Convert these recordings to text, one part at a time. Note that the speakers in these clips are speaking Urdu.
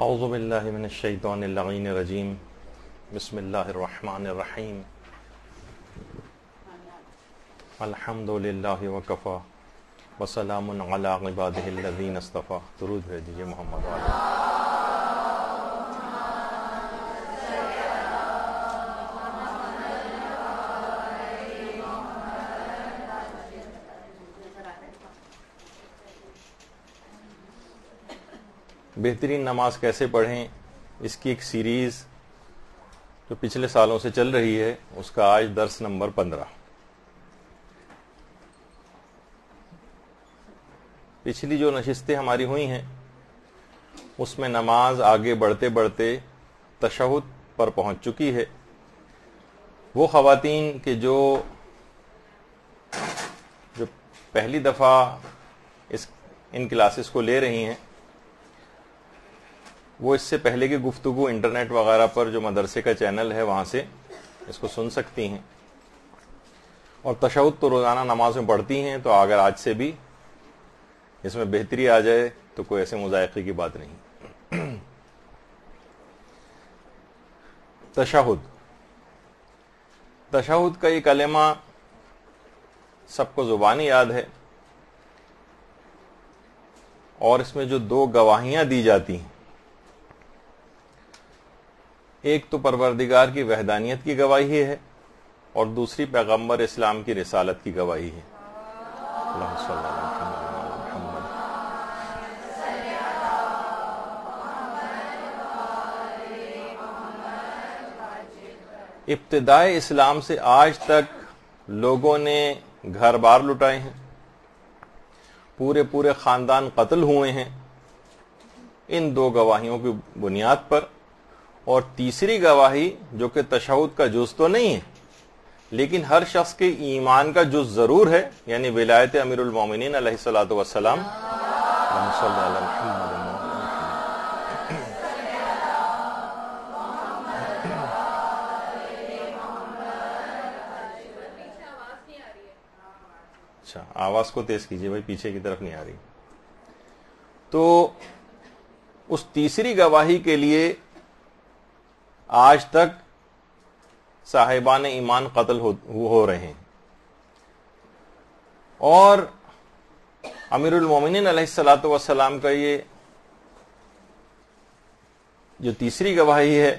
اعوذ باللہ من الشیطان اللعین الرجیم بسم اللہ الرحمن الرحیم الحمد للہ وکفی وسلام علی عبادہ الذین اصطفی. درود بھیج دیجئے محمد والے. بہترین نماز کیسے پڑھیں، اس کی ایک سیریز جو پچھلے سالوں سے چل رہی ہے، اس کا آج درس نمبر 15. پچھلی جو نشستیں ہماری ہوئی ہیں اس میں نماز آگے بڑھتے بڑھتے تشہد پر پہنچ چکی ہے. وہ خواتین کہ جو پہلی دفعہ ان کلاسز کو لے رہی ہیں، وہ اس سے پہلے کی گفتگو انٹرنیٹ وغیرہ پر جو مدرسے کا چینل ہے وہاں سے اس کو سن سکتی ہیں. اور تشہد تو روزانہ نماز میں پڑھتی ہیں، تو اگر آج سے بھی اس میں بہتری آ جائے تو کوئی ایسے مذائقے کی بات نہیں. تشہد کا یہ کلمہ سب کو زبانی یاد ہے، اور اس میں جو دو گواہیاں دی جاتی ہیں، ایک تو پروردگار کی وحدانیت کی گواہی ہے اور دوسری پیغمبر اسلام کی رسالت کی گواہی ہے. اللہم صلی اللہ علیہ محمد. ابتدائے اسلام سے آج تک لوگوں نے گھر بار لٹائے ہیں، پورے خاندان قتل ہوئے ہیں ان دو گواہیوں کی بنیاد پر. اور تیسری گواہی جو کہ تشہد کا جز تو نہیں ہے لیکن ہر شخص کے ایمان کا جز ضرور ہے، یعنی ولایت امیر المومنین علیہ الصلوۃ والسلام. اچھا، آواز کو تیز کیجئے بھائی، پیچھے کی طرف نہیں آ رہی. تو اس تیسری گواہی کے لیے آج تک صاحبان ایمان قتل ہو رہے ہیں، اور امیر المومنین علیہ الصلوۃ والسلام کا یہ جو تیسری گواہی ہے،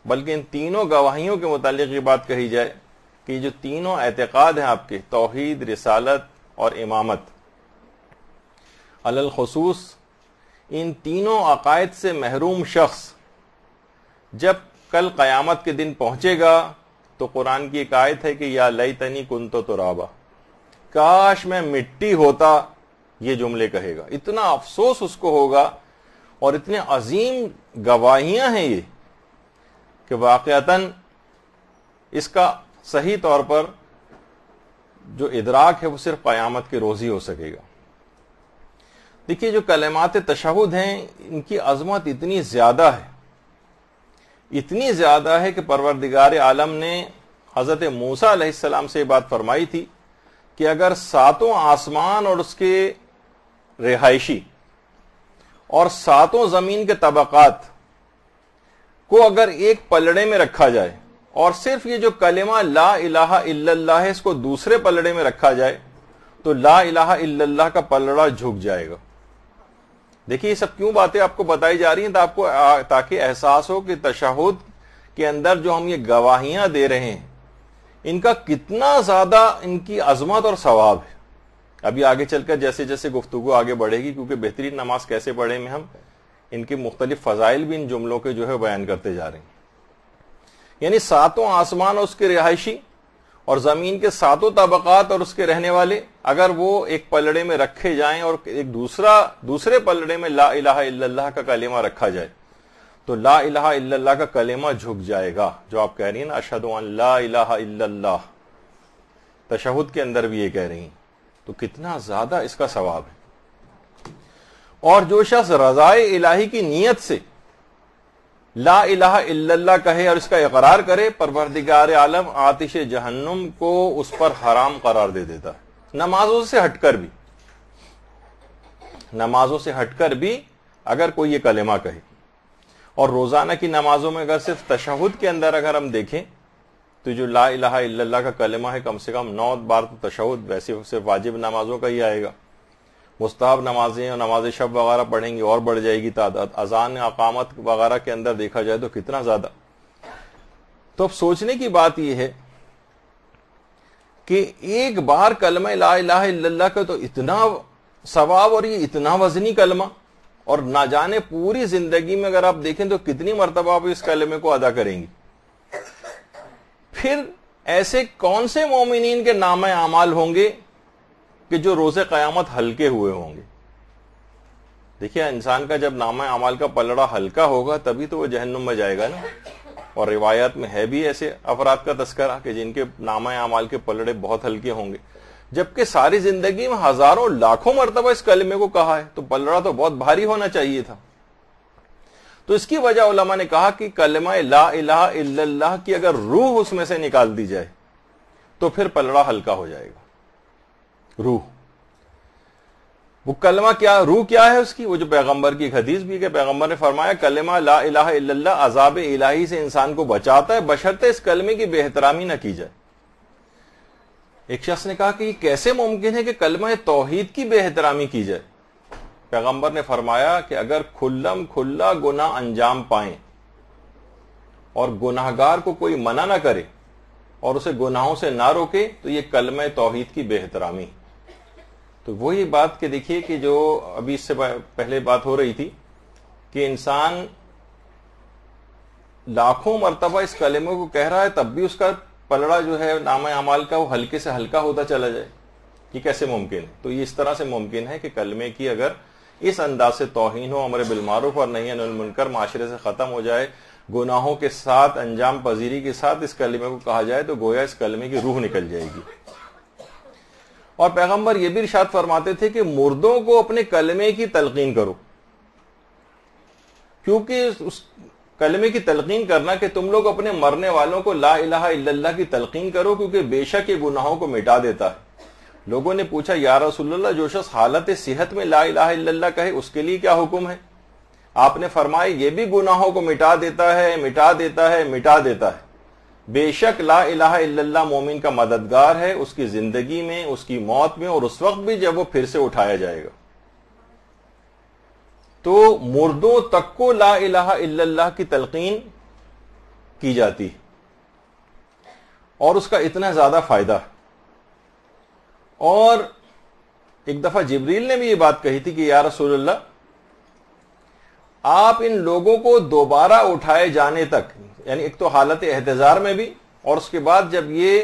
بلکہ ان تینوں گواہیوں کے متعلق یہ بات کہی جائے کہ یہ جو تینوں اعتقاد ہیں آپ کے، توحید، رسالت اور امامت، علی الخصوص ان تینوں عقائد سے محروم شخص جب کل قیامت کے دن پہنچے گا تو قرآن کی ایک آیت ہے کہ یا لیتنی کنت ترابا، کاش میں مٹی ہوتا، یہ جملے کہے گا. اتنا افسوس اس کو ہوگا، اور اتنے عظیم گواہیاں ہیں یہ کہ واقعتاً اس کا صحیح طور پر جو ادراک ہے وہ صرف قیامت کے روز ہی ہو سکے گا. دیکھیے، جو کلمات تشہد ہیں ان کی عظمت اتنی زیادہ ہے کہ پروردگار عالم نے حضرت موسیٰ علیہ السلام سے یہ بات فرمائی تھی کہ اگر ساتوں آسمان اور اس کے رہائشی اور ساتوں زمین کے طبقات کو اگر ایک پلڑے میں رکھا جائے اور صرف یہ جو کلمہ لا الہ الا اللہ ہے اس کو دوسرے پلڑے میں رکھا جائے تو لا الہ الا اللہ کا پلڑا جھک جائے گا. دیکھیے، یہ سب کیوں باتیں آپ کو بتائی جا رہی ہیں تاکہ احساس ہو کہ تشہد کے اندر جو ہم یہ گواہیاں دے رہے ہیں ان کا کتنا زیادہ ان کی عظمت اور ثواب ہے. ابھی آگے چل کر جیسے جیسے گفتگو آگے بڑھے گی، کیونکہ بہترین نماز کیسے پڑھیں میں ہم ان کے مختلف فضائل بھی ان جملوں کے جو ہے بیان کرتے جا رہے ہیں. یعنی ساتوں آسمان اور اس کے رہائشی اور زمین کے ساتوں طبقات اور اس کے رہنے والے اگر وہ ایک پلڑے میں رکھے جائیں اور ایک دوسرے پلڑے میں لا الہ الا اللہ کا کلمہ رکھا جائے تو لا الہ الا اللہ کا کلمہ جھک جائے گا. جو آپ کہہ رہی ہیں نا، اشہد ان لا الہ الا اللہ، تشہد کے اندر بھی یہ کہہ رہی ہیں، تو کتنا زیادہ اس کا ثواب ہے. اور جو شخص رضائے الہی کی نیت سے لا الہ الا اللہ کہے اور اس کا اقرار کرے، پروردگار عالم آتش جہنم کو اس پر حرام قرار دے دیتا ہے. نمازوں سے ہٹ کر بھی اگر کوئی یہ کلمہ کہے. اور روزانہ کی نمازوں میں اگر صرف تشہد کے اندر اگر ہم دیکھیں تو جو لا الہ الا اللہ کا کلمہ ہے کم سے کم 9 بار تو تشہد، ویسے صرف واجب نمازوں کا ہی آئے گا، مستحب نمازیں اور نماز شب وغیرہ پڑھیں گے اور بڑھ جائے گی تعداد، اذان اقامت وغیرہ کے اندر دیکھا جائے تو کتنا زیادہ۔ تو اب سوچنے کی بات یہ ہے کہ ایک بار کلمہ لا الہ الا اللہ کا تو اتنا ثواب اور یہ اتنا وزنی کلمہ، اور نہ جانے پوری زندگی میں اگر آپ دیکھیں تو کتنی مرتبہ آپ اس کلمے کو ادا کریں گی۔ پھر ایسے کون سے مومنین کے نامہ اعمال ہوں گے کہ جو روز قیامت ہلکے ہوئے ہوں گے؟ دیکھیے انسان کا جب نامہ اعمال کا پلڑا ہلکا ہوگا تبھی تو وہ جہنم میں جائے گا نا، اور روایات میں ہے بھی ایسے افراد کا تذکرہ کہ جن کے نامہ اعمال کے پلڑے بہت ہلکے ہوں گے، جبکہ ساری زندگی میں ہزاروں لاکھوں مرتبہ اس کلمے کو کہا ہے، تو پلڑا تو بہت بھاری ہونا چاہیے تھا۔ تو اس کی وجہ علماء نے کہا کہ کلمہ لا الہ الا اللہ کی اگر روح اس میں سے نکال دی جائے تو پھر پلڑا ہلکا ہو جائے گا۔ روح، وہ کلمہ کیا، روح کیا ہے اس کی؟ وہ جو پیغمبر کی ایک حدیث بھی کہ پیغمبر نے فرمایا کلمہ لا الہ الا اللہ عذاب الہی سے انسان کو بچاتا ہے بشرطے اس کلمے کی بے احترامی نہ کی جائے۔ ایک شخص نے کہا کہ یہ کیسے ممکن ہے کہ کلمہ توحید کی بے احترامی کی جائے؟ پیغمبر نے فرمایا کہ اگر کھلم کھلا گناہ انجام پائیں اور گناہگار کو کوئی منع نہ کرے اور اسے گناہوں سے نہ روکے تو یہ کلمہ توحید کی بے احترامی۔ تو وہی بات کہ دیکھیے کہ جو ابھی اس سے پہلے بات ہو رہی تھی کہ انسان لاکھوں مرتبہ اس کلمے کو کہہ رہا ہے تب بھی اس کا پلڑا جو ہے نامہ اعمال کا وہ ہلکے سے ہلکا ہوتا چلا جائے، یہ کیسے ممکن ہے؟ تو یہ اس طرح سے ممکن ہے کہ کلمے کی اگر اس انداز سے توہین ہو، امر بالمعروف اور نہی عن المنکر معاشرے سے ختم ہو جائے، گناہوں کے ساتھ انجام پذیری کے ساتھ اس کلمے کو کہا جائے تو گویا اس کلمے کی روح نکل جائے گی۔ اور پیغمبر یہ بھی ارشاد فرماتے تھے کہ مردوں کو اپنے کلمے کی تلقین کرو، کیونکہ اس کلمے کی تلقین کرنا کہ تم لوگ اپنے مرنے والوں کو لا الہ الا اللہ کی تلقین کرو کیونکہ بے شک یہ گناہوں کو مٹا دیتا ہے۔ لوگوں نے پوچھا یا رسول اللہ جو شخص حالت صحت میں لا الہ الا اللہ کہے اس کے لیے کیا حکم ہے؟ آپ نے فرمایا یہ بھی گناہوں کو مٹا دیتا ہے، مٹا دیتا ہے، مٹا دیتا ہے۔ بے شک لا الہ الا اللہ مومن کا مددگار ہے، اس کی زندگی میں، اس کی موت میں، اور اس وقت بھی جب وہ پھر سے اٹھایا جائے گا۔ تو مردوں تک کو لا الہ الا اللہ کی تلقین کی جاتی اور اس کا اتنا زیادہ فائدہ ہے۔ اور ایک دفعہ جبریل نے بھی یہ بات کہی تھی کہ یا رسول اللہ آپ ان لوگوں کو دوبارہ اٹھائے جانے تک، یعنی ایک تو حالت احتضار میں بھی اور اس کے بعد جب یہ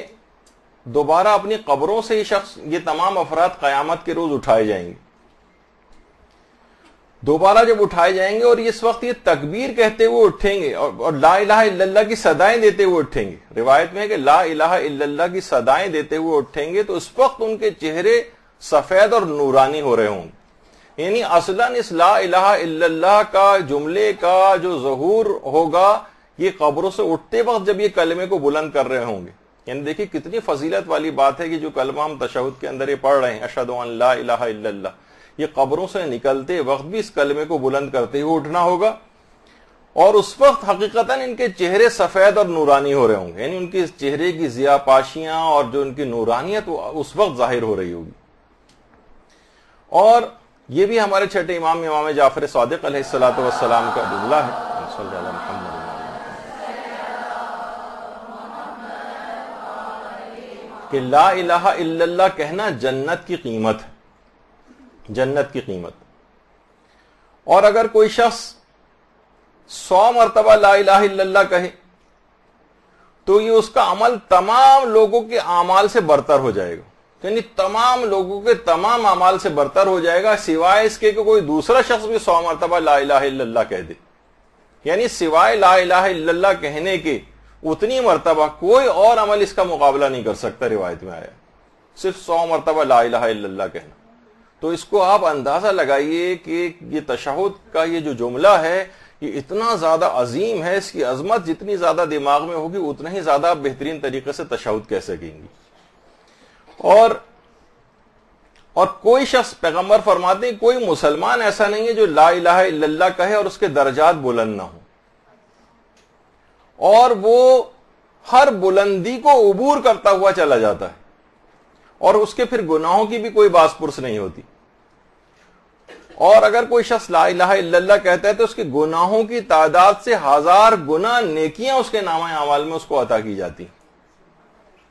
دوبارہ اپنی قبروں سے یہ تمام افراد قیامت کے روز اٹھائے جائیں گے، دوبارہ جب اٹھائے جائیں گے اور اس وقت یہ تکبیر کہتے ہوئے اٹھیں گے اور لا الہ الا اللہ کی صدائیں دیتے ہوئے اٹھیں گے۔ روایت میں ہے کہ لا الہ الا اللہ کی صدائیں دیتے ہوئے اٹھیں گے تو اس وقت ان کے چہرے سفید اور نورانی ہو رہے ہوں گے، یعنی اصلاً اس لا الہ الا اللہ کا جملے کا جو ظہور ہوگا یہ قبروں سے اٹھتے وقت جب یہ کلمے کو بلند کر رہے ہوں گے۔ یعنی دیکھیے کتنی فضیلت والی بات ہے کہ جو کلمہ ہم تشہد کے اندر یہ پڑھ رہے ہیں اشہد ان لا الہ الا اللہ، یہ قبروں سے نکلتے وقت بھی اس کلمے کو بلند کرتے ہوئے اٹھنا ہوگا، اور اس وقت حقیقتاً ان کے چہرے سفید اور نورانی ہو رہے ہوں گے، یعنی ان کے چہرے کی ضیاء پاشیاں اور جو ان کی نورانیت اس وقت ظاہر ہو رہی ہوگی۔ اور یہ بھی ہمارے چھٹے امام جعفر صادق علیہ الصلوۃ والسلام کا جملہ ہے صلی اللہ علیہ وسلم کہ لا الہ الا اللہ کہنا جنت کی قیمت ہے، جنت کی قیمت۔ اور اگر کوئی شخص 100 مرتبہ لا الہ الا اللہ کہے تو یہ اس کا عمل تمام لوگوں کے اعمال سے برتر ہو جائے گا، یعنی تمام لوگوں کے تمام اعمال سے برتر ہو جائے گا سوائے اس کے کہ کوئی دوسرا شخص بھی 100 مرتبہ لا الہ الا اللہ کہہ دے، یعنی سوائے لا الہ الا اللہ کہنے کے اتنی مرتبہ کوئی اور عمل اس کا مقابلہ نہیں کر سکتا۔ روایت میں آیا صرف 100 مرتبہ لا الہ الا اللہ کہنا۔ تو اس کو آپ اندازہ لگائیے کہ یہ تشہد کا یہ جو جملہ ہے یہ اتنا زیادہ عظیم ہے، اس کی عظمت جتنی زیادہ دماغ میں ہوگی اتنا ہی زیادہ آپ بہترین طریقے سے تشہد کہہ سکیں گی۔ اور کوئی شخص، پیغمبر فرماتے ہیں کوئی مسلمان ایسا نہیں ہے جو لا الہ الا اللہ کہے اور اس کے درجات بلند نہ ہوں، اور وہ ہر بلندی کو عبور کرتا ہوا چلا جاتا ہے، اور اس کے پھر گناہوں کی بھی کوئی باس پرس نہیں ہوتی. اور اگر کوئی شخص لا الہ الا اللہ کہتا ہے تو اس کے گناہوں کی تعداد سے 1000 گنا نیکیاں اس کے نامہ اعمال میں اس کو عطا کی جاتی.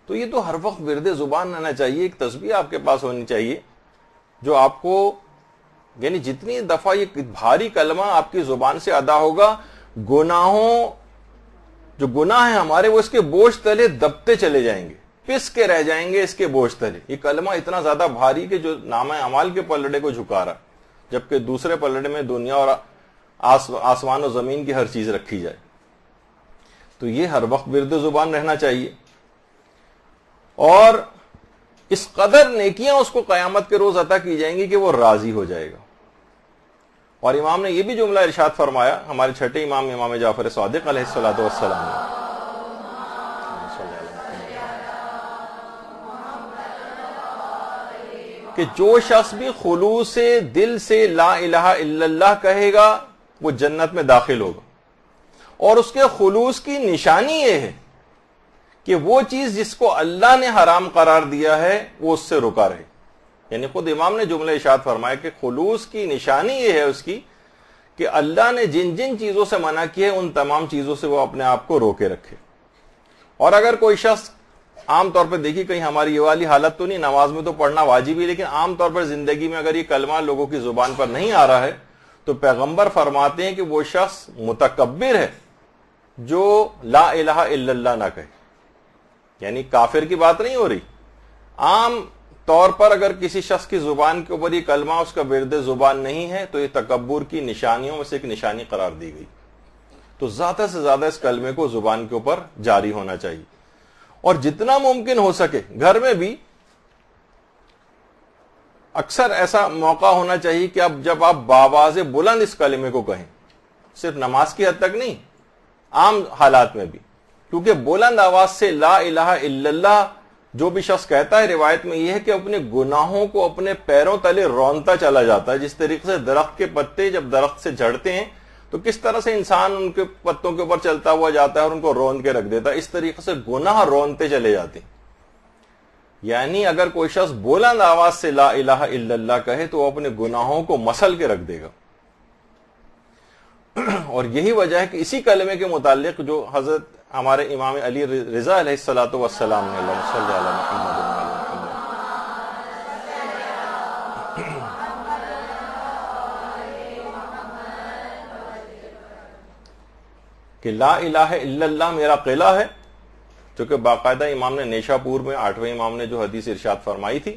تو یہ تو ہر وقت ورد زبان رہنا چاہیے، ایک تسبیح آپ کے پاس ہونی چاہیے جو آپ کو، یعنی جتنی دفعہ یہ بھاری کلمہ آپ کی زبان سے ادا ہوگا، گناہوں جو گناہ ہیں ہمارے وہ اس کے بوجھ تلے دبتے چلے جائیں گے، پس کے رہ جائیں گے اس کے بوجھ تلے. یہ کلمہ اتنا زیادہ بھاری کہ جو نامہ اعمال کے پلڑے کو جھکا رہا، جبکہ دوسرے پلڑے میں دنیا اور آسمان و زمین کی ہر چیز رکھی جائے. تو یہ ہر وقت ورد زبان رہنا چاہیے، اور اس قدر نیکیاں اس کو قیامت کے روز عطا کی جائیں گی کہ وہ راضی ہو جائے گا. اور امام نے یہ بھی جملہ ارشاد فرمایا، ہمارے چھٹے امام امام جعفر صادق علیہ الصلوۃ والسلام نے، کہ جو شخص بھی خلوص دل سے لا الہ الا اللہ کہے گا وہ جنت میں داخل ہوگا. اور اس کے خلوص کی نشانی یہ ہے کہ وہ چیز جس کو اللہ نے حرام قرار دیا ہے وہ اس سے رکا رہے. یعنی خود امام نے جملہ ارشاد فرمایا کہ خلوص کی نشانی یہ ہے اس کی کہ اللہ نے جن جن چیزوں سے منع کیے ان تمام چیزوں سے وہ اپنے آپ کو روکے رکھے. اور اگر کوئی شخص، عام طور پہ دیکھیے کہیں ہماری یہ والی حالت تو نہیں، نماز میں تو پڑھنا واجب ہی، لیکن عام طور پر زندگی میں اگر یہ کلمہ لوگوں کی زبان پر نہیں آ رہا ہے تو پیغمبر فرماتے ہیں کہ وہ شخص متکبر ہے جو لا الہ الا اللہ نہ کہے. یعنی کافر کی بات نہیں ہو رہی، عام طور پر اگر کسی شخص کی زبان کے اوپر یہ کلمہ اس کا ورد زبان نہیں ہے تو یہ تکبر کی نشانیوں میں سے ایک نشانی قرار دی گئی. تو زیادہ سے زیادہ اس کلمے کو زبان کے اوپر جاری ہونا چاہیے، اور جتنا ممکن ہو سکے گھر میں بھی اکثر ایسا موقع ہونا چاہیے کہ اب جب آپ باواز بلند اس کلمے کو کہیں، صرف نماز کی حد تک نہیں، عام حالات میں بھی، کیونکہ بلند آواز سے لا الہ الا اللہ جو بھی شخص کہتا ہے، روایت میں یہ ہے کہ اپنے گناہوں کو اپنے پیروں تلے رونتا چلا جاتا ہے. جس طریقے سے درخت کے پتے جب درخت سے جھڑتے ہیں تو کس طرح سے انسان ان کے پتوں کے اوپر چلتا ہوا جاتا ہے اور ان کو روند کے رکھ دیتا ہے، اس طریقے سے گناہ رونتے چلے جاتے ہیں. یعنی اگر کوئی شخص بلند آواز سے لا الہ الا اللہ کہے تو وہ اپنے گناہوں کو مسل کے رکھ دے گا. اور یہی وجہ ہے کہ اسی کلمے کے متعلق جو حضرت ہمارے امام علی رضا علیہ الصلوۃ والسلام نے، اللہم صلی علی محمد وعلی محمد، کہ لا الہ الا اللہ میرا قلعہ ہے، چونکہ باقاعدہ امام نے نیشا پور میں 8ویں امام نے جو حدیث ارشاد فرمائی تھی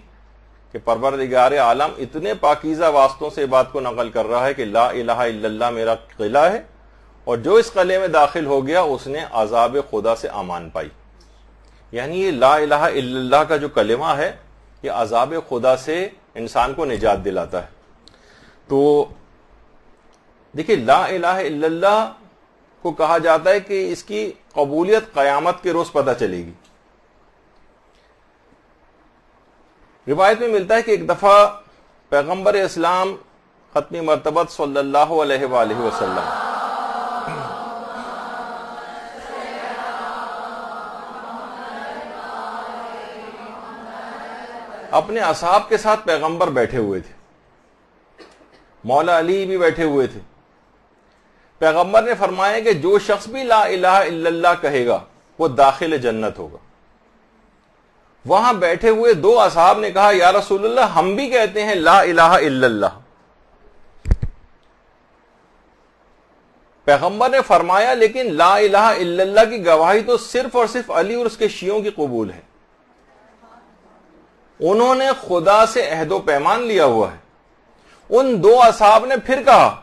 کہ پروردگار عالم اتنے پاکیزہ واسطوں سے بات کو نقل کر رہا ہے کہ لا الہ الا اللہ میرا قلعہ ہے، اور جو اس قلعے میں داخل ہو گیا اس نے عذاب خدا سے امان پائی. یعنی یہ لا الہ الا اللہ کا جو کلمہ ہے یہ عذاب خدا سے انسان کو نجات دلاتا ہے. تو دیکھیے لا الہ الا اللہ کو کہا جاتا ہے کہ اس کی قبولیت قیامت کے روز پتہ چلے گی. روایت میں ملتا ہے کہ ایک دفعہ پیغمبر اسلام ختمی مرتبت صلی اللہ علیہ وآلہ وسلم اپنے اصحاب کے ساتھ پیغمبر بیٹھے ہوئے تھے، مولا علی بھی بیٹھے ہوئے تھے. پیغمبر نے فرمایا کہ جو شخص بھی لا الہ الا اللہ کہے گا وہ داخل جنت ہوگا. وہاں بیٹھے ہوئے 2 اصحاب نے کہا یا رسول اللہ ہم بھی کہتے ہیں لا الہ الا اللہ. پیغمبر نے فرمایا لیکن لا الہ الا اللہ کی گواہی تو صرف اور صرف علی اور اس کے شیعوں کی قبول ہے. انہوں نے خدا سے عہد و پیمان لیا ہوا ہے. ان 2 اصحاب نے پھر کہا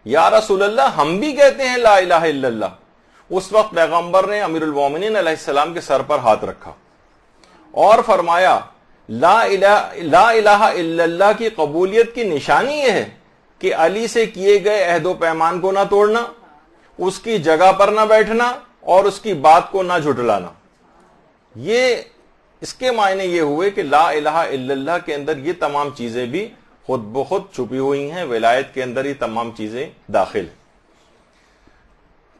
یا رسول اللہ ہم بھی کہتے ہیں لا الہ الا اللہ. اس وقت پیغمبر نے امیر المومنین علیہ السلام کے سر پر ہاتھ رکھا اور فرمایا لا الہ الا اللہ کی قبولیت کی نشانی یہ ہے کہ علی سے کیے گئے عہد و پیمان کو نہ توڑنا، اس کی جگہ پر نہ بیٹھنا اور اس کی بات کو نہ جھٹلانا. یہ اس کے معنی یہ ہوئے کہ لا الہ الا اللہ کے اندر یہ تمام چیزیں بھی خود بخود چھپی ہوئی ہیں، ولایت کے اندر یہ تمام چیزیں داخل ہیں.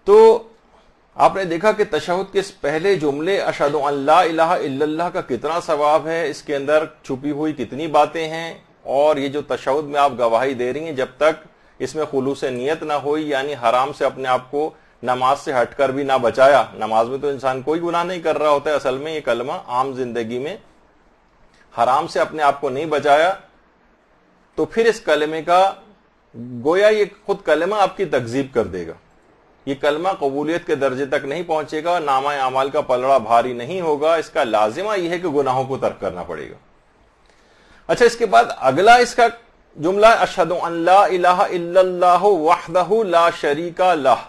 تو آپ نے دیکھا کہ تشہد کے اس پہلے جملے اشہد ان لا الہ الا اللہ کا کتنا ثواب ہے، اس کے اندر چھپی ہوئی کتنی باتیں ہیں، اور یہ جو تشہد میں آپ گواہی دے رہی ہیں جب تک اس میں خلوص نیت نہ ہوئی، یعنی حرام سے اپنے آپ کو نماز سے ہٹ کر بھی نہ بچایا، نماز میں تو انسان کوئی گناہ نہیں کر رہا ہوتا ہے، اصل میں یہ کلمہ عام زندگی میں حرام سے اپنے آپ کو نہیں بچایا، تو پھر اس کلمے کا گویا یہ خود کلمہ آپ کی تکذیب کر دے گا، یہ کلمہ قبولیت کے درجے تک نہیں پہنچے گا، نامہ اعمال کا پلڑا بھاری نہیں ہوگا، اس کا لازمہ یہ ہے کہ گناہوں کو ترک کرنا پڑے گا۔ اچھا، اس کے بعد اگلا اس کا جملہ اشہد ان لا الہ الا اللہ وحدہ لا شریک لہ،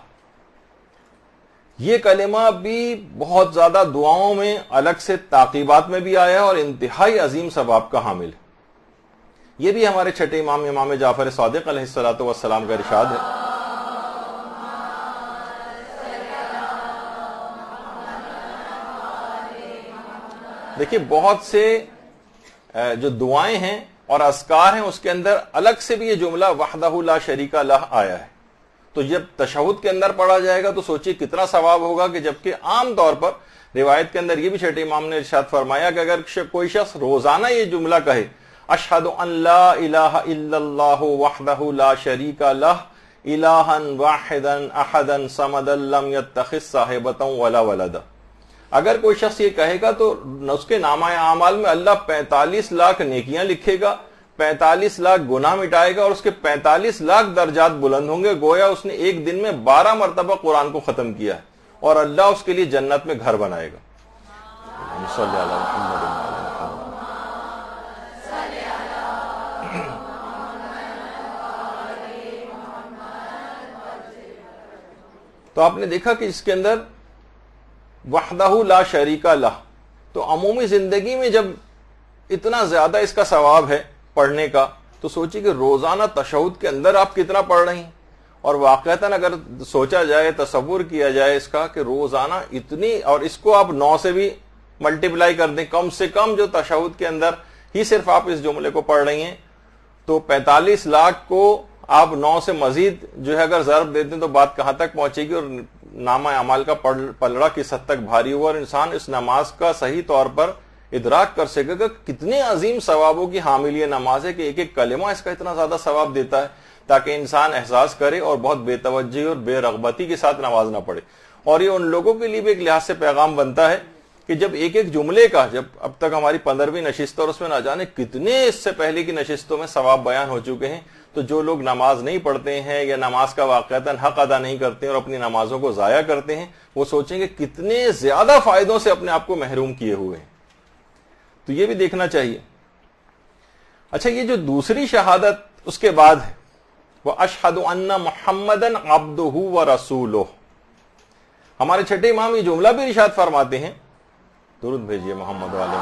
یہ کلمہ بھی بہت زیادہ دعاؤں میں الگ سے تعقیبات میں بھی آیا ہے اور انتہائی عظیم ثواب کا حامل ہے۔ یہ بھی ہمارے چھٹے امام امام جعفر صادق علیہ الصلوۃ والسلام کا ارشاد ہے۔ دیکھیے بہت سے جو دعائیں ہیں اور اذکار ہیں اس کے اندر الگ سے بھی یہ جملہ وحدہ لا شریک لہ آیا ہے، تو جب تشہد کے اندر پڑھا جائے گا تو سوچئے کتنا ثواب ہوگا، کہ جبکہ عام طور پر روایت کے اندر یہ بھی چھٹے امام نے ارشاد فرمایا کہ اگر کوئی شخص روزانہ یہ جملہ کہے اشہد ان لا الہ الا اللہ وحدہ لا شریک لہ الہا واحدا احدا صمدا لم یتخذ صاحبۃ ولا ولدا، اگر کوئی شخص یہ کہے گا تو اس کے نامہ اعمال میں اللہ 45 لاکھ نیکیاں لکھے گا، 45 لاکھ گناہ مٹائے گا، اور اس کے 45 لاکھ درجات بلند ہوں گے، گویا اس نے ایک دن میں 12 مرتبہ قرآن کو ختم کیا ہے، اور اللہ اس کے لیے جنت میں گھر بنائے گا۔ صلی اللہ علیہ وسلم۔ تو آپ نے دیکھا کہ اس کے اندر وحدہ لا شریک لہ، تو عمومی زندگی میں جب اتنا زیادہ اس کا ثواب ہے پڑھنے کا، تو سوچیے کہ روزانہ تشہد کے اندر آپ کتنا پڑھ رہی ہیں، اور واقعتاً اگر سوچا جائے، تصور کیا جائے اس کا کہ روزانہ اتنی، اور اس کو آپ 9 سے بھی ملٹیپلائی کر دیں، کم سے کم جو تشہد کے اندر ہی صرف آپ اس جملے کو پڑھ رہی ہیں، تو 45 لاکھ کو آپ 9 سے مزید جو ہے اگر ضرب دیتے ہیں تو بات کہاں تک پہنچے گی، اور نامہ اعمال کا پلڑا کس حد تک بھاری ہوا، اور انسان اس نماز کا صحیح طور پر ادراک کر سکے گا کتنے عظیم ثوابوں کی حامل یہ نماز ہے، کہ ایک ایک کلمہ اس کا اتنا زیادہ ثواب دیتا ہے، تاکہ انسان احساس کرے اور بہت بے توجہی اور بے رغبتی کے ساتھ نماز نہ پڑھے۔ اور یہ ان لوگوں کے لیے بھی ایک لحاظ سے پیغام بنتا ہے کہ جب ایک ایک جملے کا، جب اب تک ہماری 15ویں نشست اور اس میں نہ جانے کتنے اس سے پہلے کی نشستوں میں ثواب بیان ہو چکے ہیں، تو جو لوگ نماز نہیں پڑھتے ہیں یا نماز کا واقعتاً حق ادا نہیں کرتے اور اپنی نمازوں کو ضائع کرتے ہیں، وہ سوچیں گے کتنے زیادہ فائدوں سے اپنے آپ کو محروم کیے ہوئے ہیں، تو یہ بھی دیکھنا چاہیے۔ اچھا، یہ جو دوسری شہادت اس کے بعد ہے وہ اشہد ان محمدً عبدہ ورسولہ، ہمارے چھٹے امام یہ جملہ بھی ارشاد فرماتے ہیں، درود بھیجیے محمد والے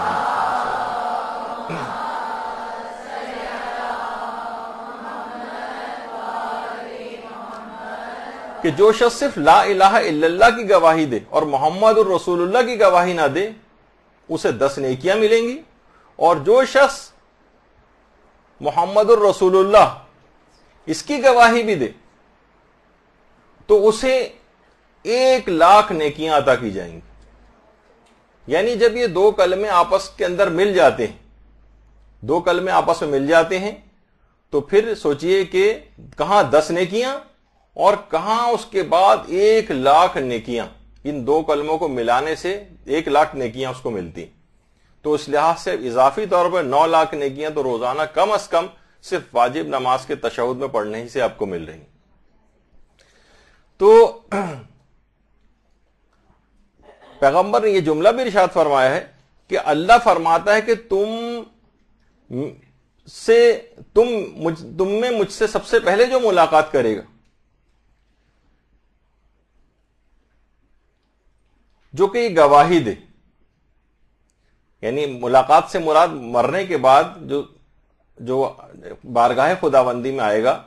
کہ جو شخص صرف لا الہ الا اللہ کی گواہی دے اور محمد الرسول اللہ کی گواہی نہ دے اسے 10 نیکیاں ملیں گی، اور جو شخص محمد الرسول اللہ اس کی گواہی بھی دے تو اسے 1 لاکھ نیکیاں عطا کی جائیں گی۔ یعنی جب یہ 2 کلمے آپس کے اندر مل جاتے ہیں، 2 کلمے آپس میں مل جاتے ہیں، تو پھر سوچئے کہ کہاں 10 نیکیاں اور کہاں اس کے بعد 1 لاکھ نیکیاں، ان 2 کلموں کو ملانے سے 1 لاکھ نیکیاں اس کو ملتی، تو اس لحاظ سے اضافی طور پر 9 لاکھ نیکیاں تو روزانہ کم از کم صرف واجب نماز کے تشہد میں پڑھنے ہی سے آپ کو مل رہی۔ تو پیغمبر نے یہ جملہ بھی ارشاد فرمایا ہے کہ اللہ فرماتا ہے کہ تم میں مجھ سے سب سے پہلے جو ملاقات کرے گا، جو کہ یہ گواہی دے، یعنی ملاقات سے مراد مرنے کے بعد جو بارگاہ خداوندی میں آئے گا،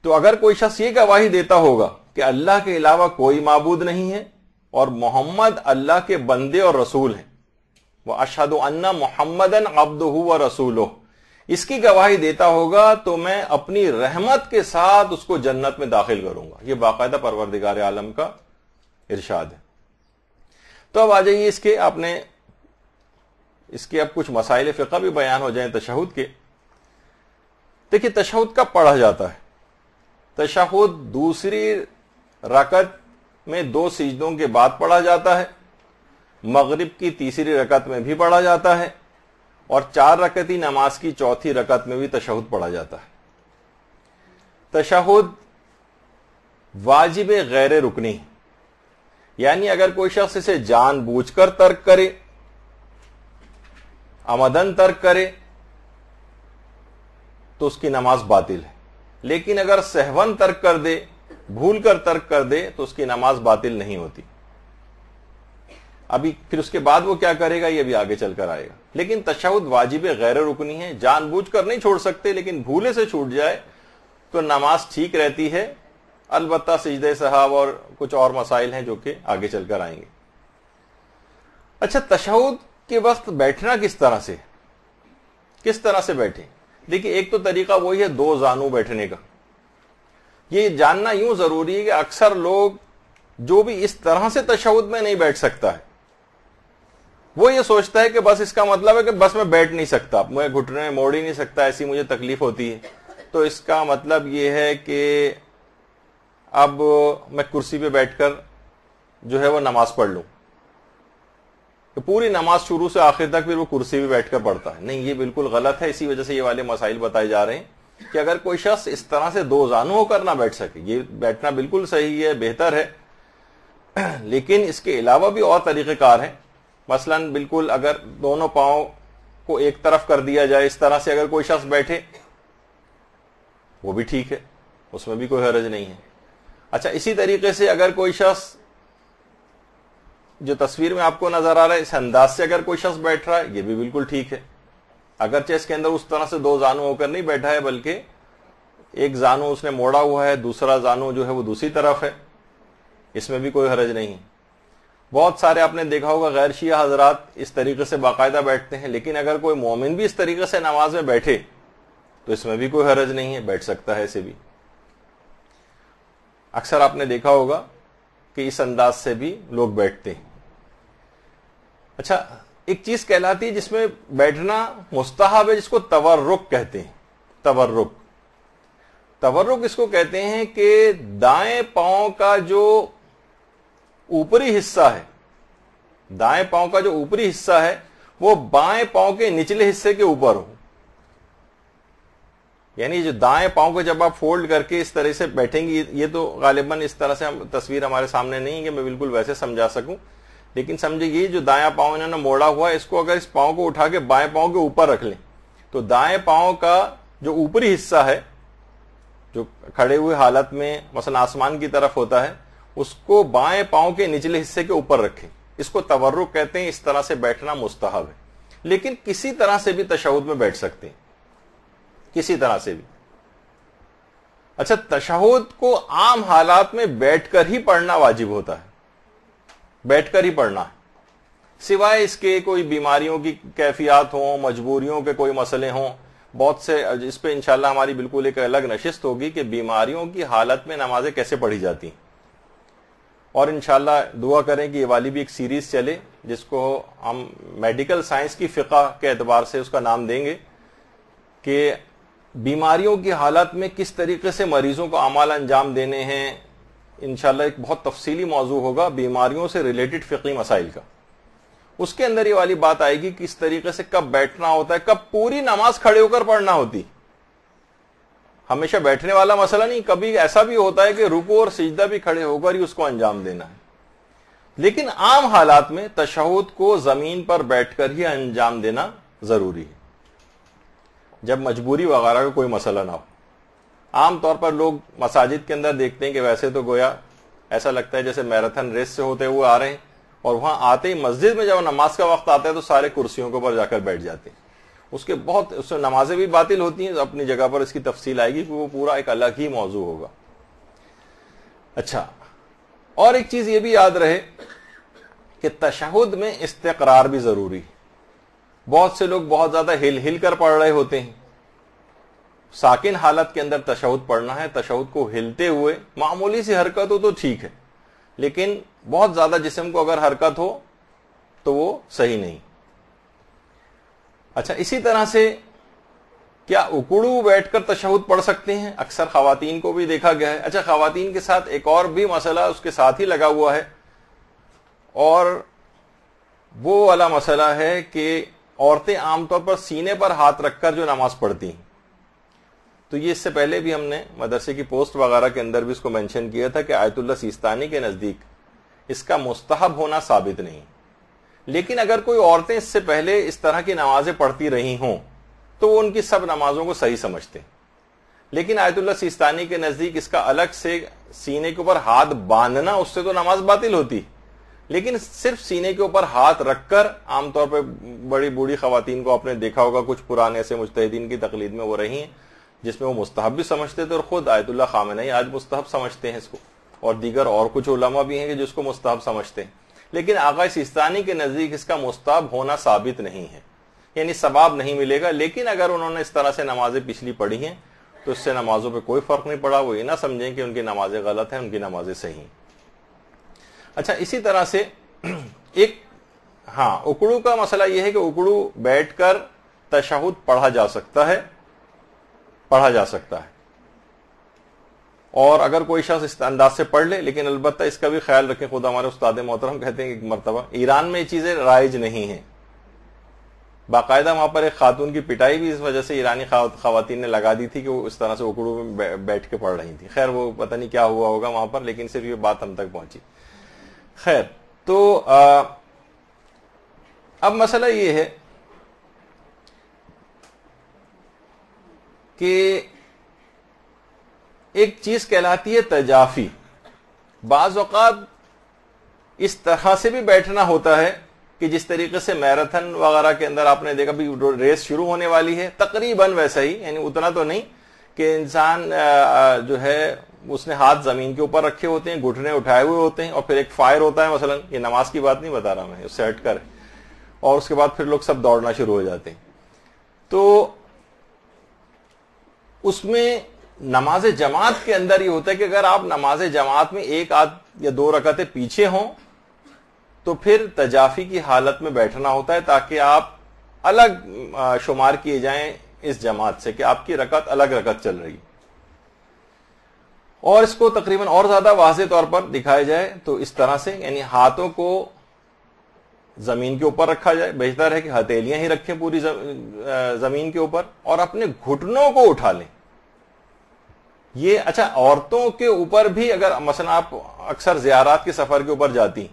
تو اگر کوئی شخص یہ گواہی دیتا ہوگا کہ اللہ کے علاوہ کوئی معبود نہیں ہے اور محمد اللہ کے بندے اور رسول ہیں، وَأَشْهَدُ أَنَّ مُحَمَّدًا عَبْدُهُ وَرَسُولُهُ، اس کی گواہی دیتا ہوگا تو میں اپنی رحمت کے ساتھ اس کو جنت میں داخل کروں گا۔ یہ باقاعدہ پروردگار عالم کا ارشاد ہے. تو اب آ جائیے اس کے اب کچھ مسائل فقہ بھی بیان ہو جائیں تشہد کے. دیکھیے تشہد کب پڑھا جاتا ہے؟ تشہد دوسری رکعت میں 2 سجدوں کے بعد پڑھا جاتا ہے، مغرب کی تیسری رکعت میں بھی پڑھا جاتا ہے، اور 4 رکعتی نماز کی چوتھی رکعت میں بھی تشہد پڑھا جاتا ہے. تشہد واجب غیر رکنی، یعنی اگر کوئی شخص اسے جان بوجھ کر ترک کرے، عمدن ترک کرے، تو اس کی نماز باطل ہے. لیکن اگر سہون ترک کر دے، بھول کر ترک کر دے، تو اس کی نماز باطل نہیں ہوتی. ابھی پھر اس کے بعد وہ کیا کرے گا یہ بھی آگے چل کر آئے گا. لیکن تشہد واجب غیر رکنی ہے، جان بوجھ کر نہیں چھوڑ سکتے، لیکن بھولے سے چھوٹ جائے تو نماز ٹھیک رہتی ہے. البتہ سجدہ سہو اور کچھ اور مسائل ہیں جو کہ آگے چل کر آئیں گے. اچھا، تشہد کے وقت بیٹھنا کس طرح سے بیٹھیں؟ دیکھیے ایک تو طریقہ وہی ہے 2 زانو بیٹھنے کا. یہ جاننا یوں ضروری ہے کہ اکثر لوگ جو بھی اس طرح سے تشہد میں نہیں بیٹھ سکتا ہے، وہ یہ سوچتا ہے کہ بس اس کا مطلب ہے کہ بس میں بیٹھ نہیں سکتا، میں گھٹنے موڑ ہی نہیں سکتا، ایسی مجھے تکلیف ہوتی ہے، تو اس کا مطلب یہ ہے کہ اب میں کرسی پہ بیٹھ کر جو ہے وہ نماز پڑھ لوں. کہ پوری نماز شروع سے آخر تک پھر وہ کرسی پہ بیٹھ کر پڑھتا ہے. نہیں، یہ بالکل غلط ہے. اسی وجہ سے یہ والے مسائل بتائے جا رہے ہیں کہ اگر کوئی شخص اس طرح سے 2 زانو ہو کر نہ بیٹھ سکے، یہ بیٹھنا بالکل صحیح ہے، بہتر ہے، لیکن اس کے علاوہ بھی اور طریقہ کار ہیں. مثلا بالکل اگر دونوں پاؤں کو ایک طرف کر دیا جائے، اس طرح سے اگر کوئی شخص بیٹھے وہ بھی ٹھیک ہے، اس میں بھی کوئی حرج نہیں ہے. اچھا، اسی طریقے سے اگر کوئی شخص جو تصویر میں آپ کو نظر آ رہا ہے اس انداز سے اگر کوئی شخص بیٹھ رہا ہے، یہ بھی بالکل ٹھیک ہے. اگرچہ اس کے اندر اس طرح سے 2 زانو ہو کر نہیں بیٹھا ہے، بلکہ ایک زانو اس نے موڑا ہوا ہے، دوسرا زانو جو ہے وہ دوسری طرف ہے، اس میں بھی کوئی حرج نہیں. بہت سارے آپ نے دیکھا ہوگا غیر شیعہ حضرات اس طریقے سے باقاعدہ بیٹھتے ہیں، لیکن اگر کوئی مومن بھی اس طریقے سے نماز میں بیٹھے تو اس میں بھی کوئی حرج نہیں ہے، بیٹھ سکتا ہے ایسے بھی. اکثر آپ نے دیکھا ہوگا کہ اس انداز سے بھی لوگ بیٹھتے ہیں. اچھا، ایک چیز کہلاتی ہے جس میں بیٹھنا مستحب ہے، جس کو تورک کہتے ہیں. تورک اس کو کہتے ہیں کہ دائیں پاؤں کا جو اوپری حصہ ہے وہ بائیں پاؤں کے نچلے حصے کے اوپر ہو. یعنی جو دائیں پاؤں کو جب آپ فولڈ کر کے اس طرح سے بیٹھیں گے، یہ تو غالباً اس طرح سے تصویر ہمارے سامنے نہیں ہے کہ میں بالکل ویسے سمجھا سکوں، لیکن سمجھے یہ جو دایاں پاؤں انہوں نے موڑا ہوا ہے، اس کو اگر اس پاؤں کو اٹھا کے بائیں پاؤں کے اوپر رکھ لیں تو دائیں پاؤں کا جو اوپری حصہ ہے جو کھڑے ہوئے حالت میں مثلا آسمان کی طرف ہوتا ہے، اس کو بائیں پاؤں کے نچلے حصے کے اوپر رکھیں. اس کو تورک کہتے ہیں. اس طرح سے بیٹھنا مستحب ہے، لیکن کسی طرح سے بھی تشہد میں بیٹھ سکتے ہیں، کسی طرح سے بھی. اچھا، تشہد کو عام حالات میں بیٹھ کر ہی پڑھنا واجب ہوتا ہے، بیٹھ کر ہی پڑھنا ہے، سوائے اس کے کوئی بیماریوں کی کیفیات ہوں، مجبوریوں کے کوئی مسئلے ہوں. بہت سے اس پہ انشاءاللہ ہماری بالکل ایک الگ نشست ہوگی کہ بیماریوں کی حالت میں نمازیں کیسے پڑھی جاتی ہیں، اور انشاءاللہ دعا کریں کہ یہ والی بھی ایک سیریز چلے جس کو ہم میڈیکل سائنس کی فقہ کے اعتبار سے اس کا نام دیں گے کہ بیماریوں کی حالت میں کس طریقے سے مریضوں کو اعمال انجام دینے ہیں. انشاءاللہ ایک بہت تفصیلی موضوع ہوگا بیماریوں سے ریلیٹڈ فقہی مسائل کا. اس کے اندر یہ والی بات آئے گی کس طریقے سے کب بیٹھنا ہوتا ہے، کب پوری نماز کھڑے ہو کر پڑھنا ہوتی. ہمیشہ بیٹھنے والا مسئلہ نہیں، کبھی ایسا بھی ہوتا ہے کہ رکوع اور سجدہ بھی کھڑے ہو کر ہی اس کو انجام دینا ہے. لیکن عام حالات میں تشہد کو زمین پر بیٹھ کر ہی انجام دینا ضروری ہے، جب مجبوری وغیرہ کا کوئی مسئلہ نہ ہو. عام طور پر لوگ مساجد کے اندر دیکھتے ہیں کہ ویسے تو گویا ایسا لگتا ہے جیسے میراتھن ریس سے ہوتے ہوئے آ رہے ہیں، اور وہاں آتے ہی مسجد میں جب نماز کا وقت آتا ہے تو سارے کرسیوں کے اوپر جا کر بیٹھ جاتے ہیں. اس سے نمازیں بھی باطل ہوتی ہیں. اپنی جگہ پر اس کی تفصیل آئے گی کہ وہ پورا ایک الگ ہی موضوع ہوگا. اچھا، اور ایک چیز یہ بھی یاد رہے کہ تشہد میں استقرار بھی ضروری ہے. بہت سے لوگ بہت زیادہ ہل ہل کر پڑھ رہے ہوتے ہیں. ساکن حالت کے اندر تشہد پڑھنا ہے، تشہد کو ہلتے ہوئے معمولی سی حرکت ہو تو ٹھیک ہے، لیکن بہت زیادہ جسم کو اگر حرکت ہو تو وہ صحیح نہیں. اچھا اسی طرح سے کیا اکڑو بیٹھ کر تشہد پڑھ سکتے ہیں؟ اکثر خواتین کو بھی دیکھا گیا ہے. اچھا خواتین کے ساتھ ایک اور بھی مسئلہ اس کے ساتھ ہی لگا ہوا ہے, اور وہ والا مسئلہ ہے کہ عورتیں عام طور پر سینے پر ہاتھ رکھ کر جو نماز پڑھتی ہیں. تو یہ اس سے پہلے بھی ہم نے مدرسے کی پوسٹ وغیرہ کے اندر بھی اس کو مینشن کیا تھا کہ آیت اللہ سیستانی کے نزدیک اس کا مستحب ہونا ثابت نہیں. لیکن اگر کوئی عورتیں اس سے پہلے اس طرح کی نمازیں پڑھتی رہی ہوں تو وہ ان کی سب نمازوں کو صحیح سمجھتے ہیں. لیکن آیت اللہ سیستانی کے نزدیک اس کا الگ سے سینے کے اوپر ہاتھ باندھنا, اس سے تو نماز باطل ہوتی, لیکن صرف سینے کے اوپر ہاتھ رکھ کر, عام طور پہ بڑی بوڑھی خواتین کو آپ نے دیکھا ہوگا, کچھ پرانے ایسے مجتہدین کی تقلید میں وہ رہی ہیں جس میں وہ مستحب بھی سمجھتے تھے, اور خود آیت اللہ خامنئی آج مستحب سمجھتے ہیں اس کو, اور دیگر اور کچھ علماء بھی ہیں کہ جس کو مستحب سمجھتے ہیں. لیکن آقا سیستانی کے نزدیک اس کا مستحب ہونا ثابت نہیں ہے, یعنی ثواب نہیں ملے گا. لیکن اگر انہوں نے اس طرح سے نمازیں پچھلی پڑھی ہیں تو اس سے نمازوں پہ کوئی فرق نہیں پڑا, وہ یہ نہ سمجھیں کہ ان کی نمازیں غلط ہیں, ان کی نمازیں صحیح ہیں. اچھا اسی طرح سے ایک اکڑو کا مسئلہ یہ ہے کہ اکڑو بیٹھ کر تشہد پڑھا جا سکتا ہے, اور اگر کوئی شخص اس انداز سے پڑھ لے. لیکن البتہ اس کا بھی خیال رکھیں, خود ہمارے استاد محترم کہتے ہیں کہ ایک مرتبہ ایران میں یہ چیزیں رائج نہیں ہیں, باقاعدہ وہاں پر ایک خاتون کی پٹائی بھی اس وجہ سے ایرانی خواتین نے لگا دی تھی کہ وہ اس طرح سے اکڑو میں بیٹھ کے پڑھ رہی تھی. خیر وہ پتہ نہیں کیا ہوا ہوگا وہاں پر, لیکن صرف یہ بات ہم تک پہنچی. خیر تو اب مسئلہ یہ ہے کہ ایک چیز کہلاتی ہے تجافی. بعض اوقات اس طرح سے بھی بیٹھنا ہوتا ہے کہ جس طریقے سے میراتھن وغیرہ کے اندر آپ نے دیکھا بھی ریس شروع ہونے والی ہے, تقریباً ویسا ہی, یعنی اتنا تو نہیں کہ انسان جو ہے اس نے ہاتھ زمین کے اوپر رکھے ہوتے ہیں, گھٹنے اٹھائے ہوئے ہوتے ہیں, اور پھر ایک فائر ہوتا ہے, مثلا یہ نماز کی بات نہیں بتا رہا میں, اس سے ہٹ کر, اور اس کے بعد پھر لوگ سب دوڑنا شروع ہو جاتے ہیں. تو اس میں نماز جماعت کے اندر یہ ہوتا ہے کہ اگر آپ نماز جماعت میں ایک آدھ یا دو رکعتیں پیچھے ہوں تو پھر تجافی کی حالت میں بیٹھنا ہوتا ہے, تاکہ آپ الگ شمار کیے جائیں اس جماعت سے, کہ آپ کی رکعت الگ رکعت چل رہی. اور اس کو تقریباً اور زیادہ واضح طور پر دکھایا جائے تو اس طرح سے, یعنی ہاتھوں کو زمین کے اوپر رکھا جائے, بہتر ہے کہ ہتھیلیاں ہی رکھیں پوری زمین کے اوپر, اور اپنے گھٹنوں کو اٹھا لیں. یہ اچھا عورتوں کے اوپر بھی, اگر مثلا آپ اکثر زیارات کے سفر کے اوپر جاتی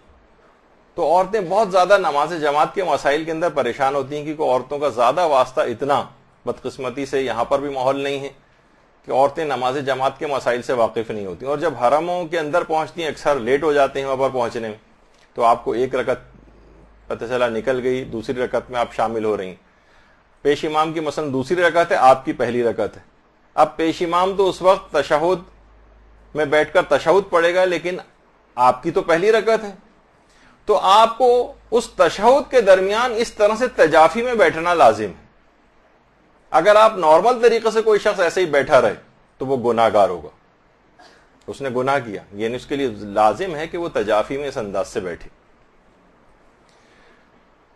تو عورتیں بہت زیادہ نماز جماعت کے مسائل کے اندر پریشان ہوتی ہیں, کیونکہ عورتوں کا زیادہ واسطہ اتنا بدقسمتی سے یہاں پر بھی ماحول نہیں ہے کہ عورتیں نماز جماعت کے مسائل سے واقف نہیں ہوتی, اور جب حرموں کے اندر پہنچتی ہیں اکثر لیٹ ہو جاتے ہیں وہاں پر پہنچنے میں, تو آپ کو ایک رکعت پتہ چلا نکل گئی, دوسری رکعت میں آپ شامل ہو رہی ہیں. پیش امام کی مثلا دوسری رکعت ہے, آپ کی پہلی رکعت ہے. اب پیش امام تو اس وقت تشہد میں بیٹھ کر تشہد پڑھے گا, لیکن آپ کی تو پہلی رکعت ہے, تو آپ کو اس تشہد کے درمیان اس طرح سے تجافی میں بیٹھنا لازم ہے. اگر آپ نارمل طریقے سے کوئی شخص ایسے ہی بیٹھا رہے تو وہ گناہ گار ہوگا, اس نے گناہ کیا, یعنی اس کے لیے لازم ہے کہ وہ تجافی میں اس انداز سے بیٹھے.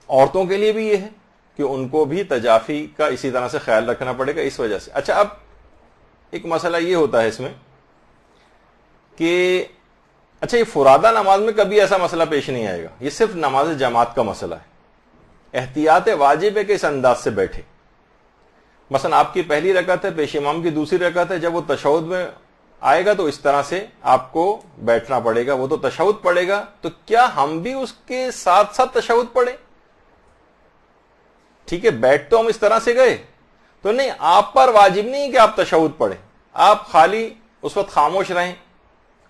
عورتوں کے لیے بھی یہ ہے کہ ان کو بھی تجافی کا اسی طرح سے خیال رکھنا پڑے گا اس وجہ سے. اچھا اب ایک مسئلہ یہ ہوتا ہے اس میں کہ اچھا یہ فرادہ نماز میں کبھی ایسا مسئلہ پیش نہیں آئے گا, یہ صرف نماز جماعت کا مسئلہ ہے. احتیاط واجب ہے کہ اس انداز سے بیٹھے. مثلا آپ کی پہلی رکعت ہے, پیش امام کی دوسری رکعت ہے, جب وہ تشہد میں آئے گا تو اس طرح سے آپ کو بیٹھنا پڑے گا. وہ تو تشہد پڑھے گا, تو کیا ہم بھی اس کے ساتھ ساتھ تشہد پڑھیں؟ ٹھیک ہے, بیٹھ تو ہم اس طرح سے گئے تو نہیں, آپ پر واجب نہیں کہ آپ تشہد پڑھیں, آپ خالی اس وقت خاموش رہیں.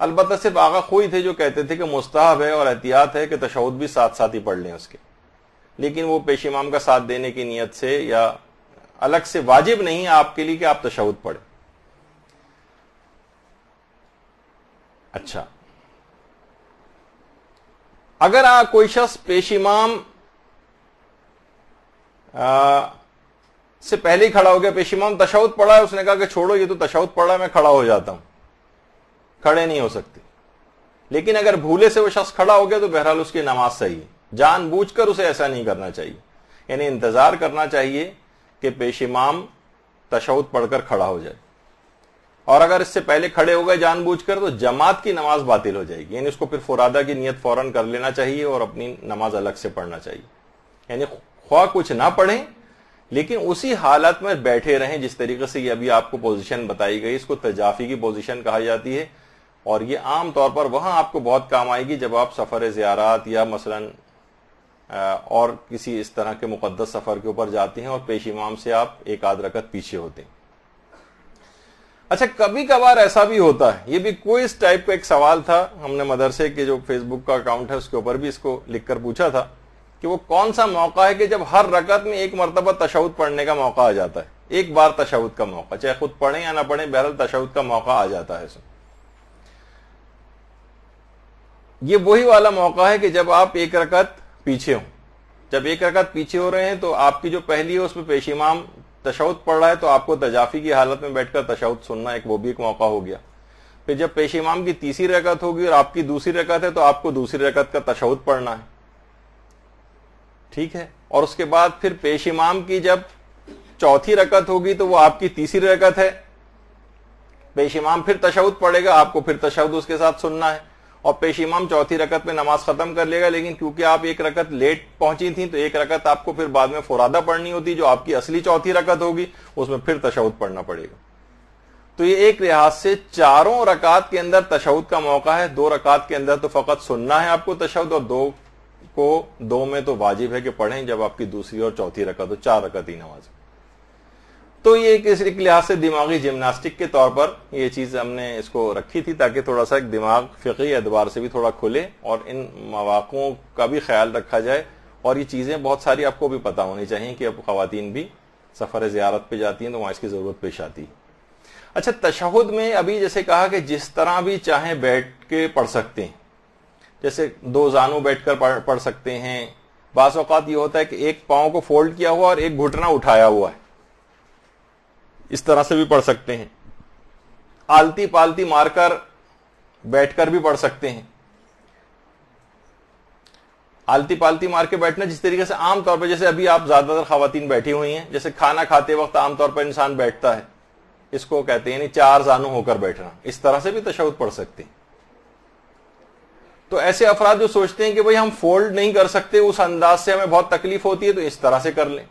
البتہ صرف آقا خوئی تھے جو کہتے تھے کہ مستحب ہے اور احتیاط ہے کہ تشہد بھی ساتھ ساتھ ہی پڑھ لیں اس کے, لیکن وہ پیش امام کا ساتھ دینے کی نیت سے یا الگ سے واجب نہیں آپ کے لیے کہ آپ تشہد پڑھیں. اچھا اگر کوئی شخص پیش امام سے پہلے ہی کھڑا ہو گیا, پیش امام تشہد پڑھا ہے, اس نے کہا کہ چھوڑو یہ تو تشہد پڑھا ہے, میں کھڑا ہو جاتا ہوں, کھڑے نہیں ہو سکتے, لیکن اگر بھولے سے وہ شخص کھڑا ہو گیا تو بہرحال اس کی نماز صحیح ہے. جان بوجھ کر اسے ایسا نہیں کرنا چاہیے, یعنی انتظار کرنا چاہیے کہ پیش امام تشہد پڑھ کر کھڑا ہو جائے, اور اگر اس سے پہلے کھڑے ہو گئے جان بوجھ کر تو جماعت کی نماز باطل ہو جائے گی, یعنی اس کو پھر فرادہ کی نیت فوراً کر لینا چاہیے اور اپنی نماز الگ سے پڑھنا چاہیے. یعنی خواہ کچھ نہ پڑھیں لیکن اسی حالت میں بیٹھے رہیں جس طریقے سے یہ ابھی آپ کو پوزیشن بتائی گئی, اس کو تجافی کی پوزیشن کہا جاتی ہے, اور یہ عام طور پر وہاں آپ کو بہت کام آئے گی جب آپ سفر زیارات یا مثلا اور کسی اس طرح کے مقدس سفر کے اوپر جاتے ہیں اور پیش امام سے آپ ایک آدھ رکعت پیچھے ہوتے ہیں. اچھا, کبھی کبھار ایسا بھی ہوتا ہے, یہ بھی کوئز ٹائپ کا ایک سوال تھا, ہم نے مدرسے کے جو فیس بک کا اکاؤنٹ ہے اس کے اوپر بھی اس کو لکھ کر پوچھا تھا کہ وہ کون سا موقع ہے کہ جب ہر رکعت میں ایک مرتبہ تشہد پڑھنے کا موقع آ جاتا ہے, ایک بار تشہد کا موقع, چاہے خود پڑھیں یا نہ پڑھیں بہرحال تشہد کا موقع آ جاتا ہے. یہ وہی والا موقع ہے کہ جب آپ ایک رکعت پیچھے ہوں. جب ایک رکعت پیچھے ہو رہے ہیں تو آپ کی جو پہلی ہے اس میں پیش امام تشہد پڑھ رہا ہے تو آپ کو تجافی کی حالت میں بیٹھ کر تشہد سننا, ایک وہ بھی ایک موقع ہو گیا. پھر جب پیش امام کی تیسری رکعت ہوگی اور آپ کی دوسری رکعت ہے تو آپ کو دوسری رکعت کا تشہد پڑھنا ہے, ٹھیک ہے. اور اس کے بعد پھر پیش امام کی جب چوتھی رکعت ہوگی تو وہ آپ کی تیسری رکعت ہے, پیش امام پھر تشہد پڑھے گا, آپ کو پھر تشہد اس کے ساتھ سننا ہے, اور پیش امام چوتھی رکعت میں نماز ختم کر لے گا, لیکن کیونکہ آپ ایک رکعت لیٹ پہنچی تھیں تو ایک رکعت آپ کو پھر بعد میں فرادہ پڑھنی ہوتی, جو آپ کی اصلی چوتھی رکعت ہوگی اس میں پھر تشہد پڑھنا پڑے گا. تو یہ ایک لحاظ سے چاروں رکعت کے اندر تشہد کا موقع ہے, دو رکعت کے اندر تو فقط سننا ہے آپ کو تشہد, اور دو میں تو واجب ہے کہ پڑھیں جب آپ کی دوسری اور چوتھی رکعت ہو, 4 رکعت ہی نماز. تو یہ ایک لحاظ سے دماغی جمناسٹک کے طور پر یہ چیز ہم نے اس کو رکھی تھی تاکہ تھوڑا سا ایک دماغ فقہی اعتبار سے بھی تھوڑا کھلے اور ان مواقعوں کا بھی خیال رکھا جائے. اور یہ چیزیں بہت ساری آپ کو بھی پتا ہونی چاہیے کہ اب خواتین بھی سفر زیارت پہ جاتی ہیں تو وہاں اس کی ضرورت پیش آتی ہے. اچھا, تشہد میں ابھی جیسے کہا کہ جس طرح بھی چاہیں بیٹھ کے پڑھ سکتے ہیں, جیسے 2 زانو بیٹھ کر پڑھ سکتے ہیں. بعض اوقات یہ ہوتا ہے کہ ایک پاؤں کو فولڈ کیا ہوا اور ایک گھٹنا اٹھایا ہوا ہے, اس طرح سے بھی پڑھ سکتے ہیں. آلتی پالتی مار کر بیٹھ کر بھی پڑھ سکتے ہیں. آلتی پالتی مار کے بیٹھنا جس طریقے سے عام طور پہ جیسے ابھی آپ زیادہ تر خواتین بیٹھی ہوئی ہیں, جیسے کھانا کھاتے وقت عام طور پر انسان بیٹھتا ہے, اس کو کہتے ہیں یعنی 4 زانو ہو کر بیٹھنا, اس طرح سے بھی تشہد پڑھ سکتے ہیں. تو ایسے افراد جو سوچتے ہیں کہ بھئی ہم فولڈ نہیں کر سکتے, اس انداز سے ہمیں بہت تکلیف ہوتی ہے, تو اس طرح سے کر لیں.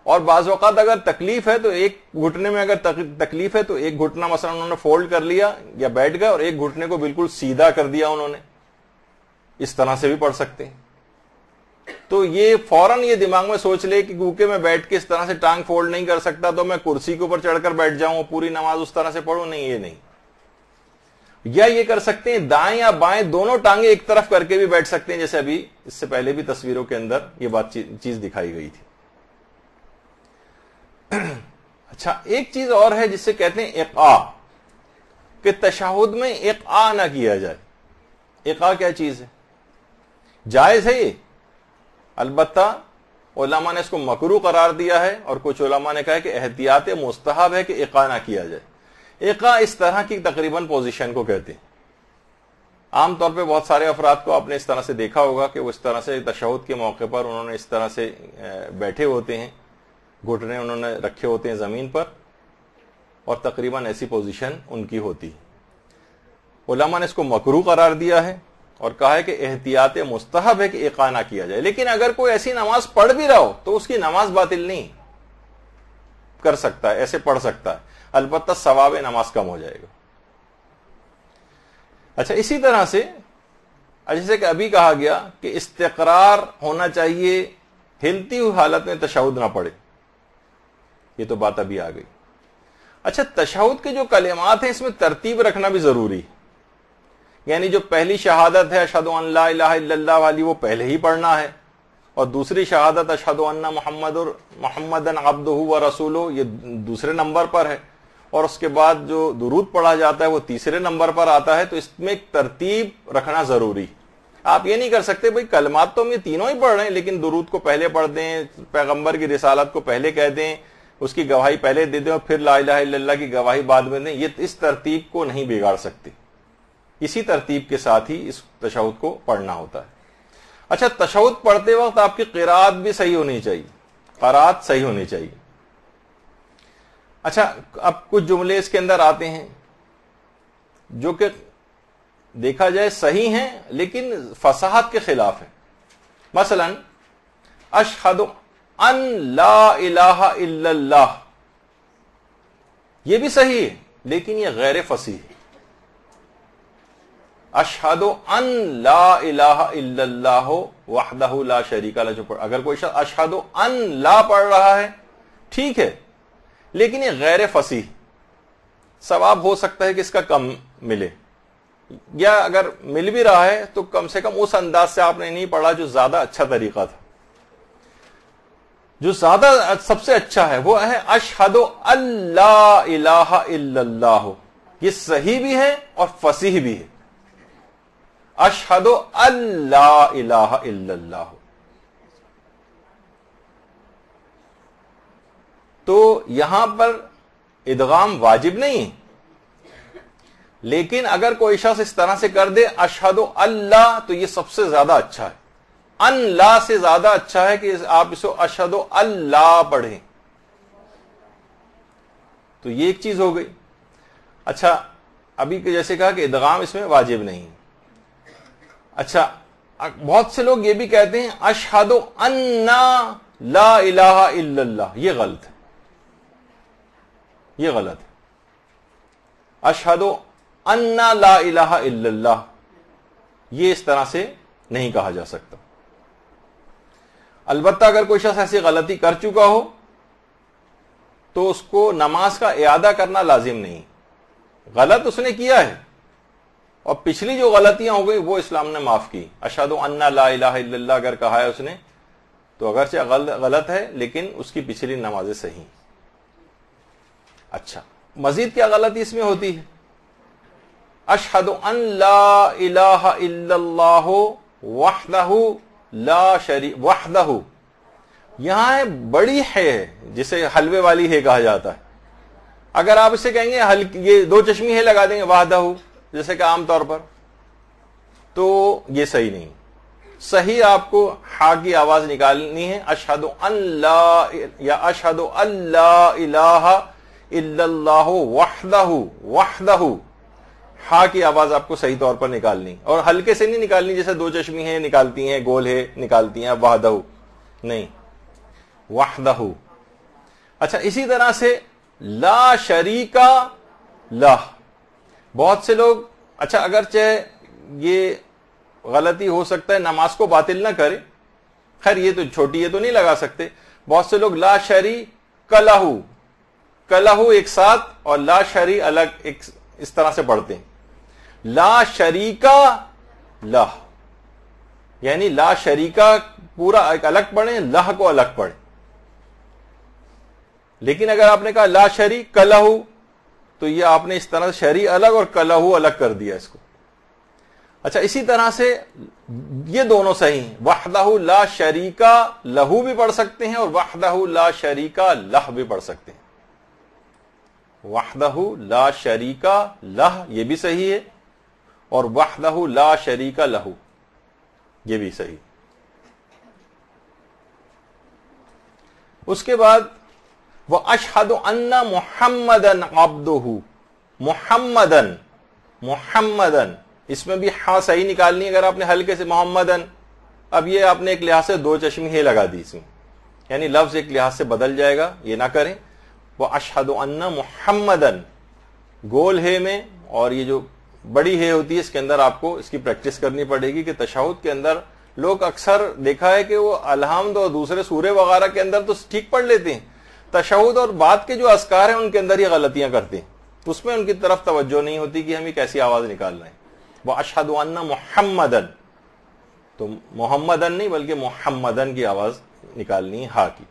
اور بعض اوقات اگر تکلیف ہے تو ایک گھٹنے میں اگر تکلیف ہے تو ایک گھٹنا مثلا انہوں نے فولڈ کر لیا یا بیٹھ گئے اور ایک گھٹنے کو بالکل سیدھا کر دیا انہوں نے, اس طرح سے بھی پڑھ سکتے ہیں. تو یہ فوراً یہ دماغ میں سوچ لے کہ کیونکہ میں بیٹھ کے اس طرح سے ٹانگ فولڈ نہیں کر سکتا تو میں کرسی کے اوپر چڑھ کر بیٹھ جاؤں, پوری نماز اس طرح سے پڑھوں, نہیں, یہ نہیں. یا یہ کر سکتے ہیں دائیں یا بائیں دونوں ٹانگیں ایک طرف کر کے بھی بیٹھ سکتے ہیں, جیسے ابھی اس سے پہلے بھی تصویروں کے اندر یہ بات چیز دکھائی گئی تھی. اچھا, ایک چیز اور ہے جس سے کہتے ہیں اقعاء, کہ تشہد میں اقعاء نہ کیا جائے. اقعاء کیا چیز ہے؟ جائز ہے یہ, البتہ علماء نے اس کو مکروہ قرار دیا ہے, اور کچھ علماء نے کہا ہے کہ احتیاط مستحب ہے کہ اقعاء نہ کیا جائے. اقعاء اس طرح کی تقریباً پوزیشن کو کہتے ہیں. عام طور پہ بہت سارے افراد کو آپ نے اس طرح سے دیکھا ہوگا کہ وہ اس طرح سے تشہد کے موقع پر انہوں نے اس طرح سے بیٹھے ہوتے ہیں, گھٹنے انہوں نے رکھے ہوتے ہیں زمین پر, اور تقریباً ایسی پوزیشن ان کی ہوتی. علماء نے اس کو مکروہ قرار دیا ہے اور کہا ہے کہ احتیاط مستحب ہے کہ اقعاء نہ کیا جائے. لیکن اگر کوئی ایسی نماز پڑھ بھی رہا ہو تو اس کی نماز باطل نہیں کر سکتا ہے, ایسے پڑھ سکتا ہے, البتہ ثواب نماز کم ہو جائے گا. اچھا, اسی طرح سے جیسے کہ ابھی کہا گیا کہ استقرار ہونا چاہیے, ہلتی ہوئی حالت میں تشہد نہ پڑھے, یہ تو بات ابھی آ گئی. اچھا, تشہد کے جو کلمات ہیں اس میں ترتیب رکھنا بھی ضروری, یعنی جو پہلی شہادت ہے اشہد ان لا الہ الا اللہ والی وہ پہلے ہی پڑھنا ہے, اور دوسری شہادت اشہد ان محمدن عبدہ و رسولہ یہ دوسرے نمبر پر ہے, اور اس کے بعد جو درود پڑھا جاتا ہے وہ تیسرے نمبر پر آتا ہے. تو اس میں ایک ترتیب رکھنا ضروری. آپ یہ نہیں کر سکتے بھئی کلمات تو ہم یہ تینوں ہی پڑھ رہے ہیں لیکن درود کو پہلے پڑھ دیں, پیغمبر کی رسالت کو پہلے کہہ دیں, اس کی گواہی پہلے دے دیں اور پھر لا الہ الا اللہ کی گواہی بعد میں دیں. یہ اس ترتیب کو نہیں بگاڑ سکتے. اسی ترتیب کے ساتھ ہی اس تشہد کو پڑھنا ہوتا ہے. اچھا، تشہد پڑھتے وقت آپ کی قرات بھی صحیح ہونی چاہیے، قرات صحیح ہونی چاہیے. اچھا، اب کچھ جملے اس کے اندر آتے ہیں جو کہ دیکھا جائے صحیح ہیں لیکن فصاحت کے خلاف ہیں. مثلا اشہد ان لا الہ الا اللہ، یہ بھی صحیح ہے لیکن یہ غیر فصیح ہے. اشہد ان لا الہ الا اللہ وحدہ لا شریک لہ، اگر کوئی شخص اشہد ان لا پڑھ رہا ہے ٹھیک ہے، لیکن یہ غیر فصیح، ثواب ہو سکتا ہے کہ اس کا کم ملے، یا اگر مل بھی رہا ہے تو کم سے کم اس انداز سے آپ نے نہیں پڑھا جو زیادہ اچھا طریقہ تھا. جو زیادہ سب سے اچھا ہے وہ ہے اشہد ان لا الہ الا اللہ، یہ صحیح بھی ہے اور فصیح بھی ہے. اشہد ان لا الہ الا اللہ. تو یہاں پر ادغام واجب نہیں ہے، لیکن اگر کوئی شخص اس طرح سے کر دے اشہد اللہ تو یہ سب سے زیادہ اچھا ہے. ان لا سے زیادہ اچھا ہے کہ آپ اسے اشہد اللہ پڑھیں. تو یہ ایک چیز ہو گئی. اچھا، ابھی جیسے کہا کہ ادغام اس میں واجب نہیں. اچھا، بہت سے لوگ یہ بھی کہتے ہیں اشہد ان لا الہ الا اللہ، یہ غلط ہے، یہ غلط ہے. اشہد ان لا الہ الا اللہ یہ اس طرح سے نہیں کہا جا سکتا. البتہ اگر کوئی شخص ایسی غلطی کر چکا ہو تو اس کو نماز کا اعادہ کرنا لازم نہیں. غلط اس نے کیا ہے اور پچھلی جو غلطیاں ہو گئی وہ اسلام نے معاف کی. اشہد ان لا الہ الا اللہ اگر کہا ہے اس نے تو اگرچہ غلط ہے لیکن اس کی پچھلی نمازیں صحیح. اچھا، مزید کیا غلطی اس میں ہوتی ہے؟ اشہد ان لا الہ الا اللہ وحدہ لا شریک، وحدہ یہاں ہے بڑی ہے جسے حلوے والی ہے کہا جاتا ہے. اگر آپ اسے کہیں گے یہ دو چشمی ہے لگا دیں گے وحدہ جیسے کہ عام طور پر، تو یہ صحیح نہیں. صحیح آپ کو ہا کی آواز نکالنی ہے، اشہد ان لا یا اشہد ان لا الہ الا اللہ وحدہ، وحدہ ہا کی آواز آپ کو صحیح طور پر نکالنی، اور ہلکے سے نہیں نکالنی جیسے دو چشمی ہیں نکالتی ہیں، گول ہے نکالتی ہیں، وحدہ نہیں، وحدہ. اچھا، اسی طرح سے لا شریک لہ، بہت سے لوگ، اچھا اگرچہ یہ غلطی ہو سکتا ہے نماز کو باطل نہ کرے، خیر یہ تو چھوٹی ہے تو نہیں لگا سکتے. بہت سے لوگ لا شریک لہ، کلہ ایک ساتھ اور لا شری الگ ایک اس طرح سے پڑھتے ہیں. لا شریکا لہ یعنی لا شریکا پورا ایک الگ پڑھیں، لہ کو الگ پڑھیں. لیکن اگر آپ نے کہا لا شریک لہ تو یہ آپ نے اس طرح سے شری الگ اور کلہ الگ کر دیا اس کو. اچھا، اسی طرح سے یہ دونوں صحیح ہیں، وحدہ لا شریکا لہ بھی پڑھ سکتے ہیں اور وحدہ لا شریکا لہ بھی پڑھ سکتے ہیں. وحدہ لا شریکا لہ یہ بھی صحیح ہے اور وحدہ لا شریک لہ یہ بھی صحیح. اس کے بعد وَأَشْهَدُ أَنَّ مُحَمَّدًا عَبْدُهُ، محمدن، محمدن اس میں بھی ہاں صحیح نکالنی ہے. اگر آپ نے ہلکے سے محمدن، اب یہ آپ نے ایک لحاظ سے دو چشمی ہے لگا دی اس میں، یعنی لفظ ایک لحاظ سے بدل جائے گا، یہ نہ کریں. وَأَشْهَدُ أَنَّ محمدن گول ہے میں، اور یہ جو بڑی ہے ہوتی ہے اس کے اندر آپ کو اس کی پریکٹس کرنی پڑے گی کہ تشہد کے اندر لوگ اکثر دیکھا ہے کہ وہ الحمد اور دوسرے سورے وغیرہ کے اندر تو ٹھیک پڑھ لیتے ہیں، تشہد اور بعد کے جو اذکار ہیں ان کے اندر یہ غلطیاں کرتے ہیں، اس میں ان کی طرف توجہ نہیں ہوتی کہ ہمیں کیسی آواز نکالنا ہے. وَأَشْهَدُ أَنَّ مُحَمَّدًا تو محمدن نہیں بلکہ محمدن کی آواز نکالنی ہے ہا کی.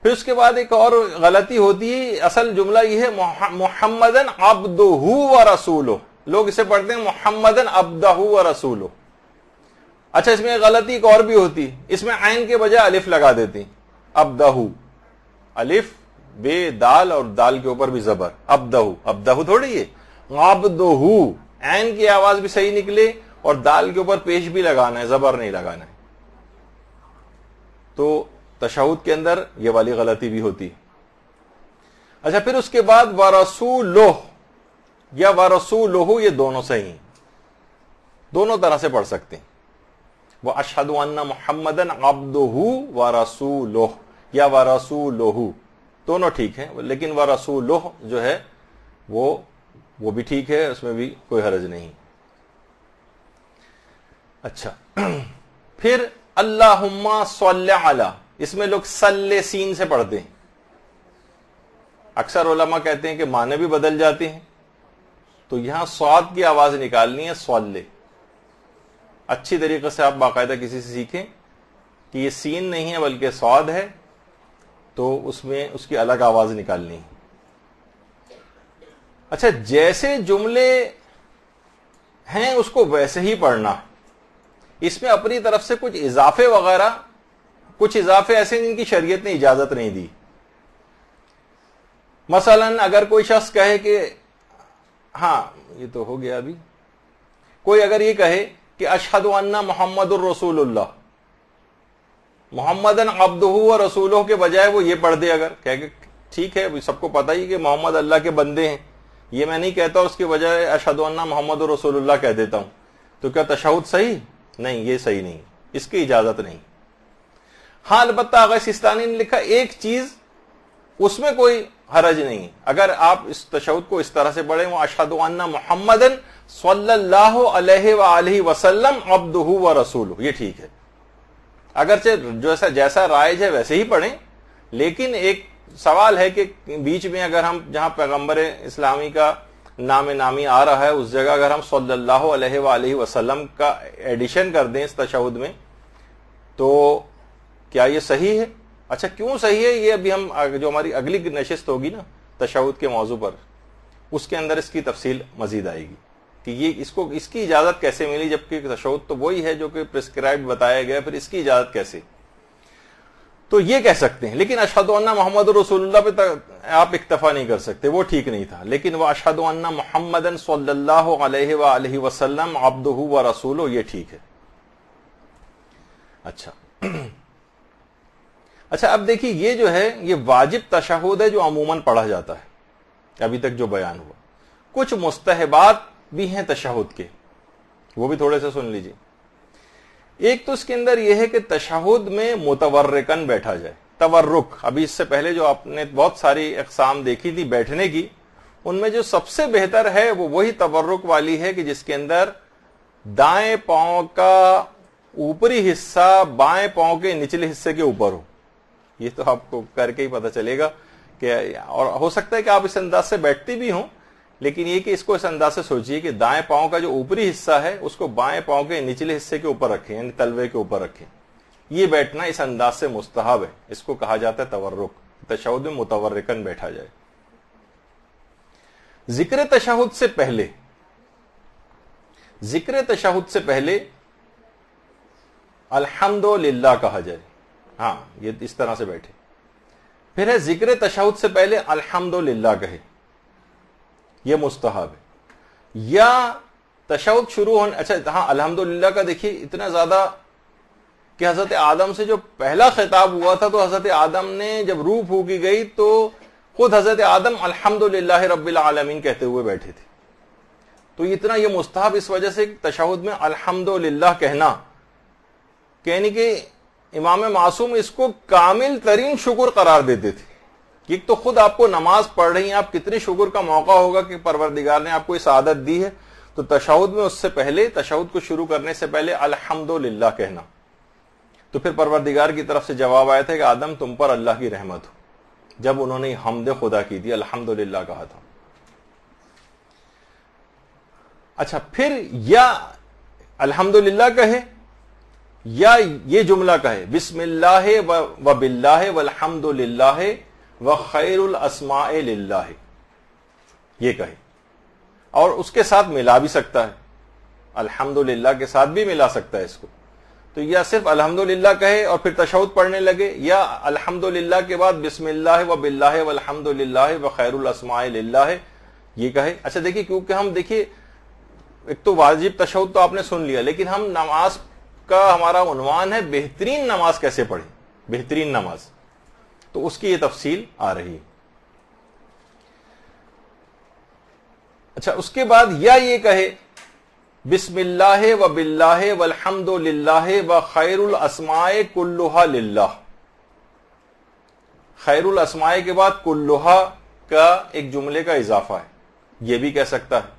پھر اس کے بعد ایک اور غلطی ہوتی ہے، اصل جملہ یہ ہے محمدن عبدہ ورسولہ، لوگ اسے پڑھتے ہیں محمدن عبدہ ورسولہ. اچھا، اس میں غلطی ایک اور بھی ہوتی ہے، اس میں عین کے بجائے الف لگا دیتے ہیں، عبدہ، الف بے دال اور دال کے اوپر بھی زبر، عبدہ، عبدہ تھوڑی ہے، عبدہ عین کی آواز بھی صحیح نکلے اور دال کے اوپر پیش بھی لگانا ہے, زبر نہیں لگانا ہے. تو تشہد کے اندر یہ والی غلطی بھی ہوتی. اچھا, پھر اس کے بعد ورسولہ یا ورسولہ, یہ دونوں صحیح ہیں, دونوں طرح سے پڑھ سکتے ہیں. واشہد ان محمدًا عبدہ ورسولہ یا ورسولہ, دونوں ٹھیک ہیں, لیکن ورسولہ جو ہے وہ بھی ٹھیک ہے, اس میں بھی کوئی حرج نہیں. اچھا, پھر اللہم صلی علی, اس میں لوگ صلی سین سے پڑھتے ہیں. اکثر علماء کہتے ہیں کہ معنی بھی بدل جاتے ہیں, تو یہاں صاد کی آواز نکالنی ہے صلی. اچھی طریقے سے آپ باقاعدہ کسی سے سیکھیں کہ یہ سین نہیں ہے بلکہ صاد ہے, تو اس میں اس کی الگ آواز نکالنی ہے. اچھا, جیسے جملے ہیں اس کو ویسے ہی پڑھنا. اس میں اپنی طرف سے کچھ اضافے وغیرہ, کچھ اضافے ایسے جن کی شریعت نے اجازت نہیں دی. مثلا اگر کوئی شخص کہے کہ ہاں یہ تو ہو گیا ابھی, کوئی اگر یہ کہے کہ اشہد ان محمد الرسول اللہ, محمدً عبدہ و رسولہ کے بجائے وہ یہ پڑھ دے, اگر کہ ٹھیک ہے سب کو پتہ ہی کہ محمد اللہ کے بندے ہیں, یہ میں نہیں کہتا, اس کے بجائے اشہد ان محمد رسول اللہ کہہ دیتا ہوں, تو کیا تشہد صحیح؟ نہیں, یہ صحیح نہیں, اس کی اجازت نہیں. ہاں البتہ آغا سیستانی نے لکھا ایک چیز, اس میں کوئی حرج نہیں. اگر آپ اس تشہد کو اس طرح سے پڑھیں, وہ اشہد ان محمدً صلی اللہ علیہ وآلہ وسلم عبدہ و رسولہ, یہ ٹھیک ہے. اگرچہ جیسا رائج ہے ویسے ہی پڑھیں, لیکن ایک سوال ہے کہ بیچ میں اگر ہم جہاں پیغمبر اسلامی کا نام نامی آ رہا ہے اس جگہ اگر ہم صلی اللہ علیہ وآلہ وسلم کا ایڈیشن کر دیں اس تشہد میں, تو کیا یہ صحیح ہے؟ اچھا, کیوں صحیح ہے یہ ابھی ہم جو ہماری اگلی نشست ہوگی نا تشہد کے موضوع پر, اس کے اندر اس کی تفصیل مزید آئے گی کہ یہ اس کی اجازت کیسے ملی, جبکہ تشہد تو وہی ہے جو کہ پرسکرائبڈ بتایا گیا, پھر اس کی اجازت کیسے؟ تو یہ کہہ سکتے ہیں, لیکن اشہد ان محمد رسول اللہ پہ آپ اکتفا نہیں کر سکتے, وہ ٹھیک نہیں تھا. لیکن وہ اشہد ان محمدً صلی اللہ علیہ وآلہ وسلم عبدہ و رسولہ, یہ ٹھیک ہے. اچھا اب دیکھیے, یہ جو ہے یہ واجب تشہد ہے جو عموماً پڑھا جاتا ہے, ابھی تک جو بیان ہوا. کچھ مستحبات بھی ہیں تشہد کے, وہ بھی تھوڑے سے سن لیجیے. ایک تو اس کے اندر یہ ہے کہ تشہد میں متورکن بیٹھا جائے. تورک, ابھی اس سے پہلے جو آپ نے بہت ساری اقسام دیکھی تھی بیٹھنے کی, ان میں جو سب سے بہتر ہے وہ وہی تورک والی ہے کہ جس کے اندر دائیں پاؤں کا اوپری حصہ بائیں پاؤں کے نچلے حصے کے اوپر ہو. یہ تو آپ کو کر کے ہی پتہ چلے گا کہ, اور ہو سکتا ہے کہ آپ اس انداز سے بیٹھتے بھی ہوں, لیکن یہ کہ اس کو اس انداز سے سوچیے کہ دائیں پاؤں کا جو اوپری حصہ ہے اس کو بائیں پاؤں کے نچلے حصے کے اوپر رکھیں, یعنی تلوے کے اوپر رکھیں. یہ بیٹھنا اس انداز سے مستحب ہے, اس کو کہا جاتا ہے تورک. تشہد میں متورکن بیٹھا جائے. ذکر تشہد سے پہلے الحمدللہ کہا جائے. ہاں, یہ اس طرح سے بیٹھے. پھر ہے ذکر تشہد سے پہلے الحمدللہ کہے, یہ مستحب ہے. یا تشہد شروع ہونے, اچھا ہاں الحمدللہ کا دیکھیے اتنا زیادہ کہ حضرت آدم سے جو پہلا خطاب ہوا تھا, تو حضرت آدم نے جب روح پھونکی گئی تو خود حضرت آدم الحمدللہ رب العالمین کہتے ہوئے بیٹھے تھے. تو اتنا یہ مستحب اس وجہ سے تشہد میں الحمدللہ کہنا, یعنی کہ امام معصوم اس کو کامل ترین شکر قرار دیتے تھے. ایک تو خود آپ کو نماز پڑھ رہی ہیں, آپ کتنی شکر کا موقع ہوگا کہ پروردگار نے آپ کو اس عادت دی ہے, تو تشہد میں اس سے پہلے, تشہد کو شروع کرنے سے پہلے الحمدللہ کہنا. تو پھر پروردگار کی طرف سے جواب آیا تھا کہ آدم تم پر اللہ کی رحمت ہو, جب انہوں نے حمد خدا کی تھی, الحمدللہ کہا تھا. اچھا, پھر یا الحمدللہ کہے یا یہ جملہ کہے بسم اللہ و باللہ والحمدللہ وخیر الاسماء للہ, یہ کہے. اور اس کے ساتھ ملا بھی سکتا ہے, الحمدللہ کے ساتھ بھی ملا سکتا ہے اس کو. تو یا صرف الحمدللہ کہے اور پھر تشہد پڑھنے لگے, یا الحمدللہ کے بعد بسم اللہ و باللہ والحمدللہ وخیر الاسماء للہ یہ کہے. اچھا دیکھیے, کیونکہ ہم دیکھیے ایک تو واجب تشہد تو آپ نے سن لیا، لیکن ہم نماز کا ہمارا عنوان ہے بہترین نماز کیسے پڑھیں، بہترین نماز، تو اس کی یہ تفصیل آ رہی ہے۔ اچھا، اس کے بعد یا یہ کہے بسم اللہ و باللہ والحمد للہ و خیر الاسماء کلھا للہ، خیر الاسماء کے بعد کلھا کا ایک جملے کا اضافہ ہے، یہ بھی کہہ سکتا ہے،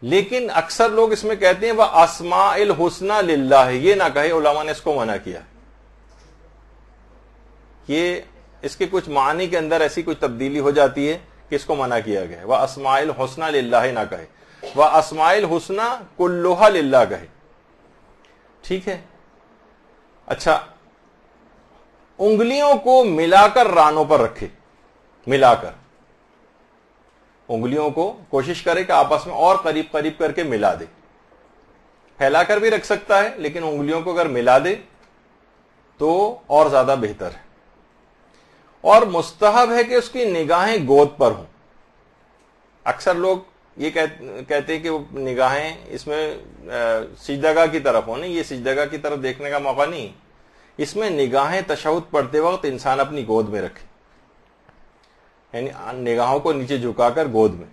لیکن اکثر لوگ اس میں کہتے ہیں وہ اسماء الحسنى للہ، یہ نہ کہے، علماء نے اس کو منع کیا، یہ اس کے کچھ معنی کے اندر ایسی کچھ تبدیلی ہو جاتی ہے کہ اس کو منع کیا گیا ہے، وہ اسماء الحسنى للہ نہ کہے، وہ اسماء الحسنى کلھا للہ کہے، ٹھیک ہے۔ اچھا، انگلیوں کو ملا کر رانوں پر رکھے، ملا کر انگلیوں کو کوشش کرے کہ آپس میں اور قریب قریب کر کے ملا دے، پھیلا کر بھی رکھ سکتا ہے لیکن انگلیوں کو اگر ملا دے تو اور زیادہ بہتر ہے، اور مستحب ہے کہ اس کی نگاہیں گود پر ہوں۔ اکثر لوگ یہ کہتے ہیں کہ وہ نگاہیں اس میں سجدگاہ کی طرف ہوں، نہیں، یہ سجدگاہ کی طرف دیکھنے کا موقع نہیں، اس میں نگاہیں تشہد پڑھتے وقت انسان اپنی گود میں رکھے، یعنی نگاہوں کو نیچے جھکا کر گود میں،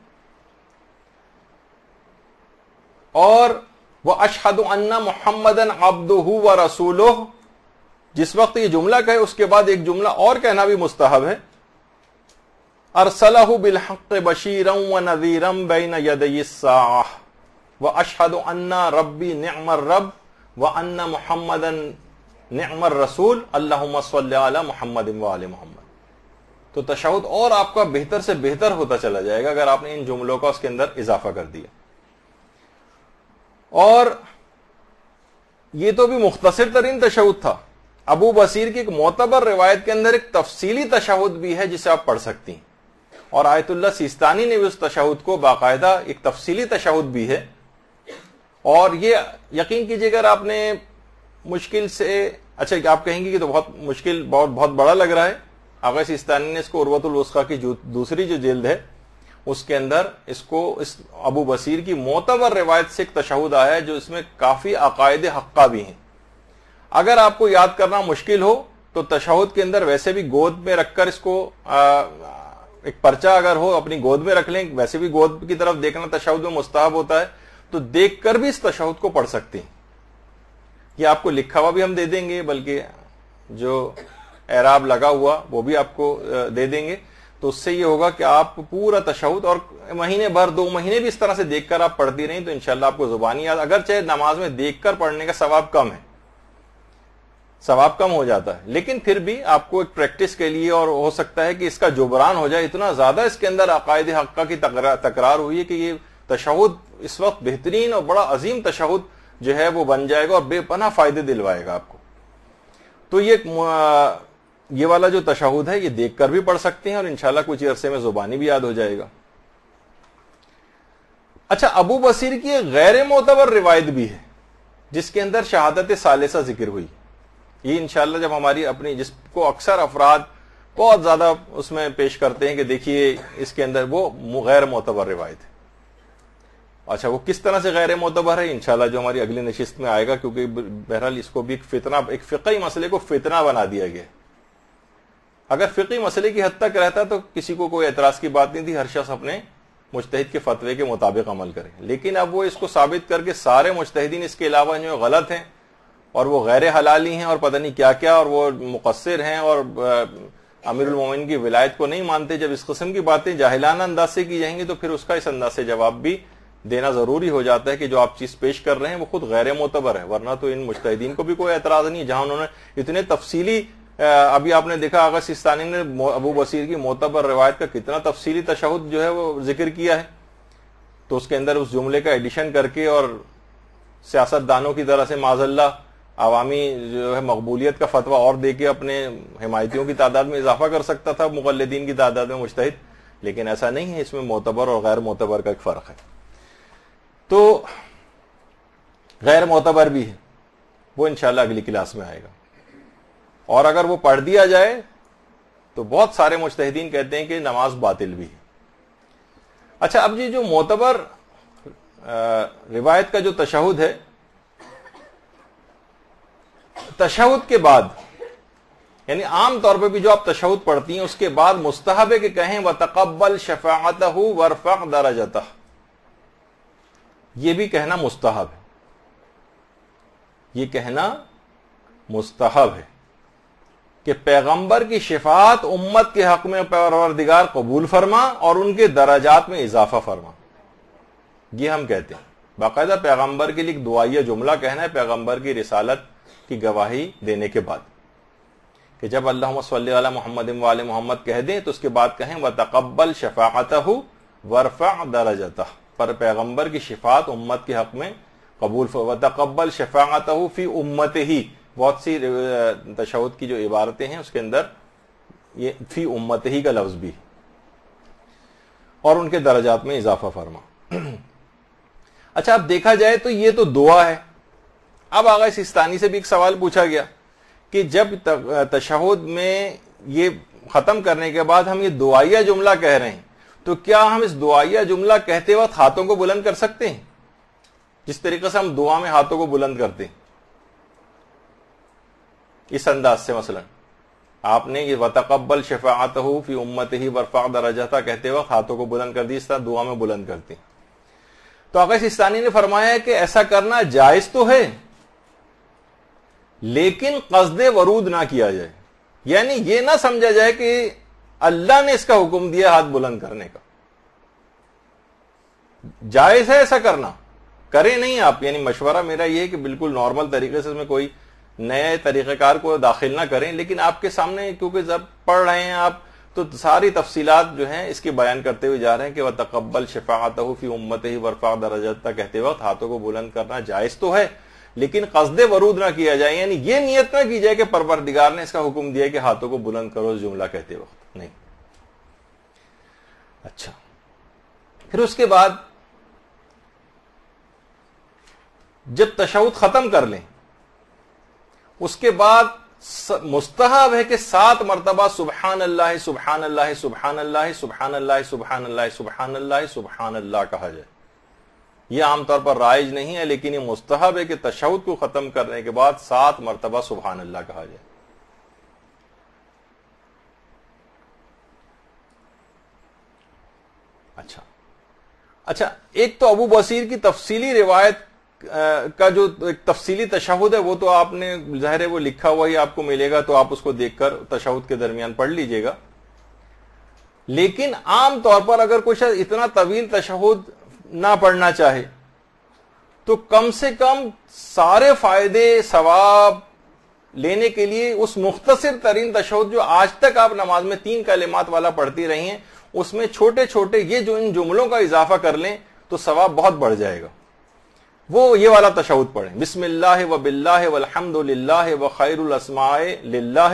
اور وَأَشْهَدُ أَنَّ مُحَمَّدًا عَبْدُهُ وَرَسُولُهُ، جس وقت یہ جملہ کہے اس کے بعد ایک جملہ اور کہنا بھی مستحب ہے، أَرْسَلَهُ بِالْحَقِّ بَشِيرًا وَنَذِيرًا بَيْنَ يَدَيِ السَّاعَةِ وَأَشْهَدُ أَنَّ رَبِّي نِعْمَ الرَّبُّ وَأَنَّ مُحَمَّدًا نِعْمَ الرَّسُولُ اللَّهُمَّ صَلِّ عَلَى مُحَمَّدٍ وَآلِ مُحَمَّدٍ۔ تو تشہد اور آپ کا بہتر سے بہتر ہوتا چلا جائے گا اگر آپ نے ان جملوں کا اس کے اندر اضافہ کر دیا۔ اور یہ تو بھی مختصر ترین تشہد تھا، ابو بصیر کی ایک معتبر روایت کے اندر ایک تفصیلی تشہد بھی ہے جسے آپ پڑھ سکتی ہیں، اور آیت اللہ سیستانی نے بھی اس تشہد کو باقاعدہ ایک تفصیلی تشہد بھی ہے، اور یہ یقین کیجیے اگر آپ نے مشکل سے، اچھا آپ کہیں گے کہ تو بہت مشکل، بہت بڑا لگ رہا ہے، آغا سیستانی نے اس کو عروۃ الوثقیٰ کی دوسری جو جلد ہے اس کے اندر اس کو اس ابو بصیر کی معتبر روایت سے ایک تشہد آیا ہے جو اس میں کافی عقائد حقہ بھی ہیں۔ اگر آپ کو یاد کرنا مشکل ہو تو تشہد کے اندر ویسے بھی گود میں رکھ کر اس کو ایک پرچہ اگر ہو اپنی گود میں رکھ لیں، ویسے بھی گود کی طرف دیکھنا تشہد میں مستحب ہوتا ہے، تو دیکھ کر بھی اس تشہد کو پڑھ سکتے ہیں۔ یہ آپ کو لکھا ہوا بھی ہم دے دیں گے، بلکہ جو اعراب لگا ہوا وہ بھی آپ کو دے دیں گے، تو اس سے یہ ہوگا کہ آپ پورا تشہد اور مہینے بھر 2 مہینے بھی اس طرح سے دیکھ کر آپ پڑھتی رہیں تو انشاءاللہ آپ کو زبانی یاد، اگرچہ نماز میں دیکھ کر پڑھنے کا ثواب کم ہے، ثواب کم ہو جاتا ہے، لیکن پھر بھی آپ کو ایک پریکٹس کے لیے، اور ہو سکتا ہے کہ اس کا جبران ہو جائے، اتنا زیادہ اس کے اندر عقائد حقہ کی تکرار ہوئی ہے کہ یہ تشہد اس وقت بہترین اور بڑا عظیم تشہد جو ہے وہ بن جائے گا اور بے پناہ فائدے دلوائے گا آپ کو۔ تو یہ والا جو تشہد ہے یہ دیکھ کر بھی پڑھ سکتے ہیں اور انشاءاللہ کچھ عرصے میں زبانی بھی یاد ہو جائے گا۔ اچھا، ابو بصیر کی ایک غیر معتبر روایت بھی ہے جس کے اندر شہادت ثالثہ ذکر ہوئی، یہ انشاءاللہ جب ہماری اپنی، جس کو اکثر افراد بہت زیادہ اس میں پیش کرتے ہیں کہ دیکھیے اس کے اندر وہ غیر معتبر روایت ہے۔ اچھا، وہ کس طرح سے غیر معتبر ہے انشاءاللہ جو ہماری اگلی نشست میں آئے گا، کیونکہ بہرحال اس کو بھی ایک فقہی مسئلے کو فتنہ بنا دیا گیا۔ اگر فقہی مسئلے کی حد تک رہتا تو کسی کو کوئی اعتراض کی بات نہیں تھی، ہر شخص اپنے مجتہد کے فتوے کے مطابق عمل کرے، لیکن اب وہ اس کو ثابت کر کے سارے مجتہدین اس کے علاوہ جو غلط ہیں اور وہ غیر حلالی ہیں اور پتہ نہیں کیا کیا اور وہ مقصر ہیں اور امیر المومنین کی ولایت کو نہیں مانتے، جب اس قسم کی باتیں جاہلانہ انداز سے کی جائیں گی تو پھر اس کا اس انداز سے جواب بھی دینا ضروری ہو جاتا ہے کہ جو آپ چیز پیش کر رہے ہیں وہ خود غیر معتبر ہے، ورنہ تو ان مجتہدین کو بھی کوئی اعتراض نہیں، جہاں انہوں نے اتنے تفصیلی، ابھی آپ نے دیکھا آغا سیستانی نے ابو بصیر کی معتبر روایت کا کتنا تفصیلی تشہد جو ہے وہ ذکر کیا ہے، تو اس کے اندر اس جملے کا ایڈیشن کر کے اور سیاست دانوں کی طرح سے معاذ اللہ عوامی جو ہے مقبولیت کا فتویٰ اور دے کے اپنے حمایتیوں کی تعداد میں اضافہ کر سکتا تھا، مقلدین کی تعداد میں مجتہد، لیکن ایسا نہیں ہے، اس میں معتبر اور غیر معتبر کا ایک فرق ہے۔ تو غیر معتبر بھی ہے، وہ انشاءاللہ اگلی کلاس میں آئے گا، اور اگر وہ پڑھ دیا جائے تو بہت سارے مجتہدین کہتے ہیں کہ نماز باطل بھی ہے۔ اچھا، اب یہ جو معتبر روایت کا جو تشہد ہے، تشہد کے بعد یعنی عام طور پہ بھی جو آپ تشہد پڑھتی ہیں اس کے بعد مستحب ہے کہ کہیں وَتَقَبَّلْ شَفَاعَتَهُ وَارْفَعْ دَرَجَتَهُ، یہ بھی کہنا مستحب ہے، یہ کہنا مستحب ہے کہ پیغمبر کی شفاعت امت کے حق میں پروردگار قبول فرما اور ان کے درجات میں اضافہ فرما، یہ ہم کہتے ہیں۔ باقاعدہ پیغمبر کے لیے ایک دعائیہ جملہ کہنا ہے پیغمبر کی رسالت کی گواہی دینے کے بعد، کہ جب اللہم صلی علی محمد وعلی محمد کہہ دیں تو اس کے بعد کہیں وَتَقَبَّلْ شَفَاعَتَهُ وَارْفَعْ دَرَجَتَهُ، پر پیغمبر کی شفاعت امت کے حق میں قبول وَتَقَبَّلْ شَفَاعَتَهُ فِي أُمَّتِهِ، بہت سی تشہد کی جو عبارتیں ہیں اس کے اندر یہ فی امتہ کا لفظ بھی، اور ان کے درجات میں اضافہ فرما۔ اچھا، اب دیکھا جائے تو یہ تو دعا ہے۔ اب آغا سیستانی سے بھی ایک سوال پوچھا گیا کہ جب تشہد میں یہ ختم کرنے کے بعد ہم یہ دعائیہ جملہ کہہ رہے ہیں تو کیا ہم اس دعائیہ جملہ کہتے وقت ہاتھوں کو بلند کر سکتے ہیں جس طریقے سے ہم دعا میں ہاتھوں کو بلند کرتے ہیں؟ اس انداز سے مثلا آپ نے یہ وَتَقَبَّلْ شَفَاعَتَهُ فِي أُمَّتِهِ وَارْفَعْ دَرَجَتَهُ کہتے وقت ہاتھوں کو بلند کر دی، اس طرح دعا میں بلند کرتے ہیں۔ تو آقا سیستانی نے فرمایا کہ ایسا کرنا جائز تو ہے لیکن قصد ورود نہ کیا جائے، یعنی یہ نہ سمجھا جائے کہ اللہ نے اس کا حکم دیا ہاتھ بلند کرنے کا۔ جائز ہے ایسا کرنا، کریں نہیں آپ، یعنی مشورہ میرا یہ ہے کہ بالکل نارمل طریقے سے اس میں کوئی نئے طریقہ کار کو داخل نہ کریں، لیکن آپ کے سامنے کیونکہ جب پڑھ رہے ہیں آپ تو ساری تفصیلات جو ہیں اس کے بیان کرتے ہوئے جا رہے ہیں کہ وَتَقَبَّلْ شَفَاعَتَهُ فِي أُمَّتِهِ وَارْفَعْ دَرَجَتَهُ کہتے وقت ہاتھوں کو بلند کرنا جائز تو ہے لیکن قصد ورود نہ کیا جائے، یعنی یہ نیت نہ کی جائے کہ پروردگار نے اس کا حکم دیا کہ ہاتھوں کو بلند کرو جملہ کہتے وقت، نہیں۔ اچھا، پھر اس کے بعد جب تشہد ختم کر لیں اس کے بعد مستحب ہے کہ 7 مرتبہ سبحان اللہ سبحان اللہ سبحان اللہ سبحان اللہ سبحان اللہ سبحان اللہ سبحان اللہ کہا جائے۔ یہ عام طور پر رائج نہیں ہے لیکن یہ مستحب ہے کہ تشہد کو ختم کرنے کے بعد 7 مرتبہ سبحان اللہ کہا جائے۔ اچھا، ایک تو ابو بصیر کی تفصیلی روایت کا جو ایک تفصیلی تشہد ہے وہ تو آپ نے ظاہر ہے وہ لکھا ہوا ہی آپ کو ملے گا، تو آپ اس کو دیکھ کر تشہد کے درمیان پڑھ لیجئے گا۔ لیکن عام طور پر اگر کوئی شخص اتنا طویل تشہد نہ پڑھنا چاہے تو کم سے کم سارے فائدے ثواب لینے کے لیے اس مختصر ترین تشہد جو آج تک آپ نماز میں 3 کلمات والا پڑھتی رہی ہیں اس میں چھوٹے چھوٹے یہ جو ان جملوں کا اضافہ کر لیں تو ثواب بہت بڑھ جائے گا۔ وہ یہ والا تشہد پڑھیں، بسم اللہ و باللہ والحمد للہ و خیر الاسماء للہ،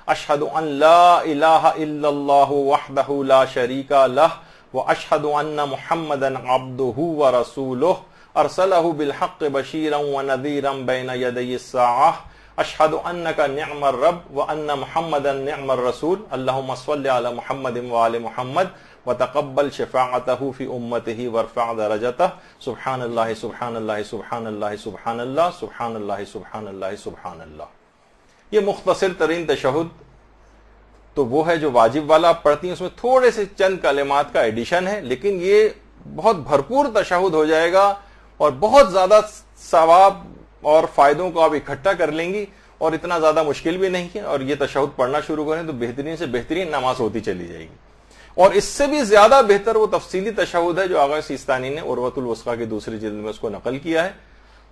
اشہد ان لا الہ الا اللہ وحدہ لا شریک لہ واشہد ان محمدا عبدہ ورسولہ ارسلہ بالحق بشیرا ونذیرا بین یدی الساعہ، اشہد انک نعم الرب وان محمدا نعم الرسول، اللہم صل علی محمد وعلی محمد وتقبل شفاعته فی امته وارفع درجته، سبحان اللہ سبحان اللہ سبحان اللہ سبحان اللہ سبحان اللہ سبحان اللہ سبحان اللہ۔ یہ مختصر ترین تشہد تو وہ ہے جو واجب والا آپ پڑھتی ہیں، اس میں تھوڑے سے چند کلمات کا ایڈیشن ہے، لیکن یہ بہت بھرپور تشہد ہو جائے گا اور بہت زیادہ ثواب اور فائدوں کو آپ اکٹھا کر لیں گی، اور اتنا زیادہ مشکل بھی نہیں ہے، اور یہ تشہد پڑھنا شروع کریں تو بہترین سے بہترین نماز ہوتی چلی جائے گی۔ اور اس سے بھی زیادہ بہتر وہ تفصیلی تشہد ہے جو آغا سیستانی نے عروۃ الوثقی کی دوسری جلد میں اس کو نقل کیا ہے،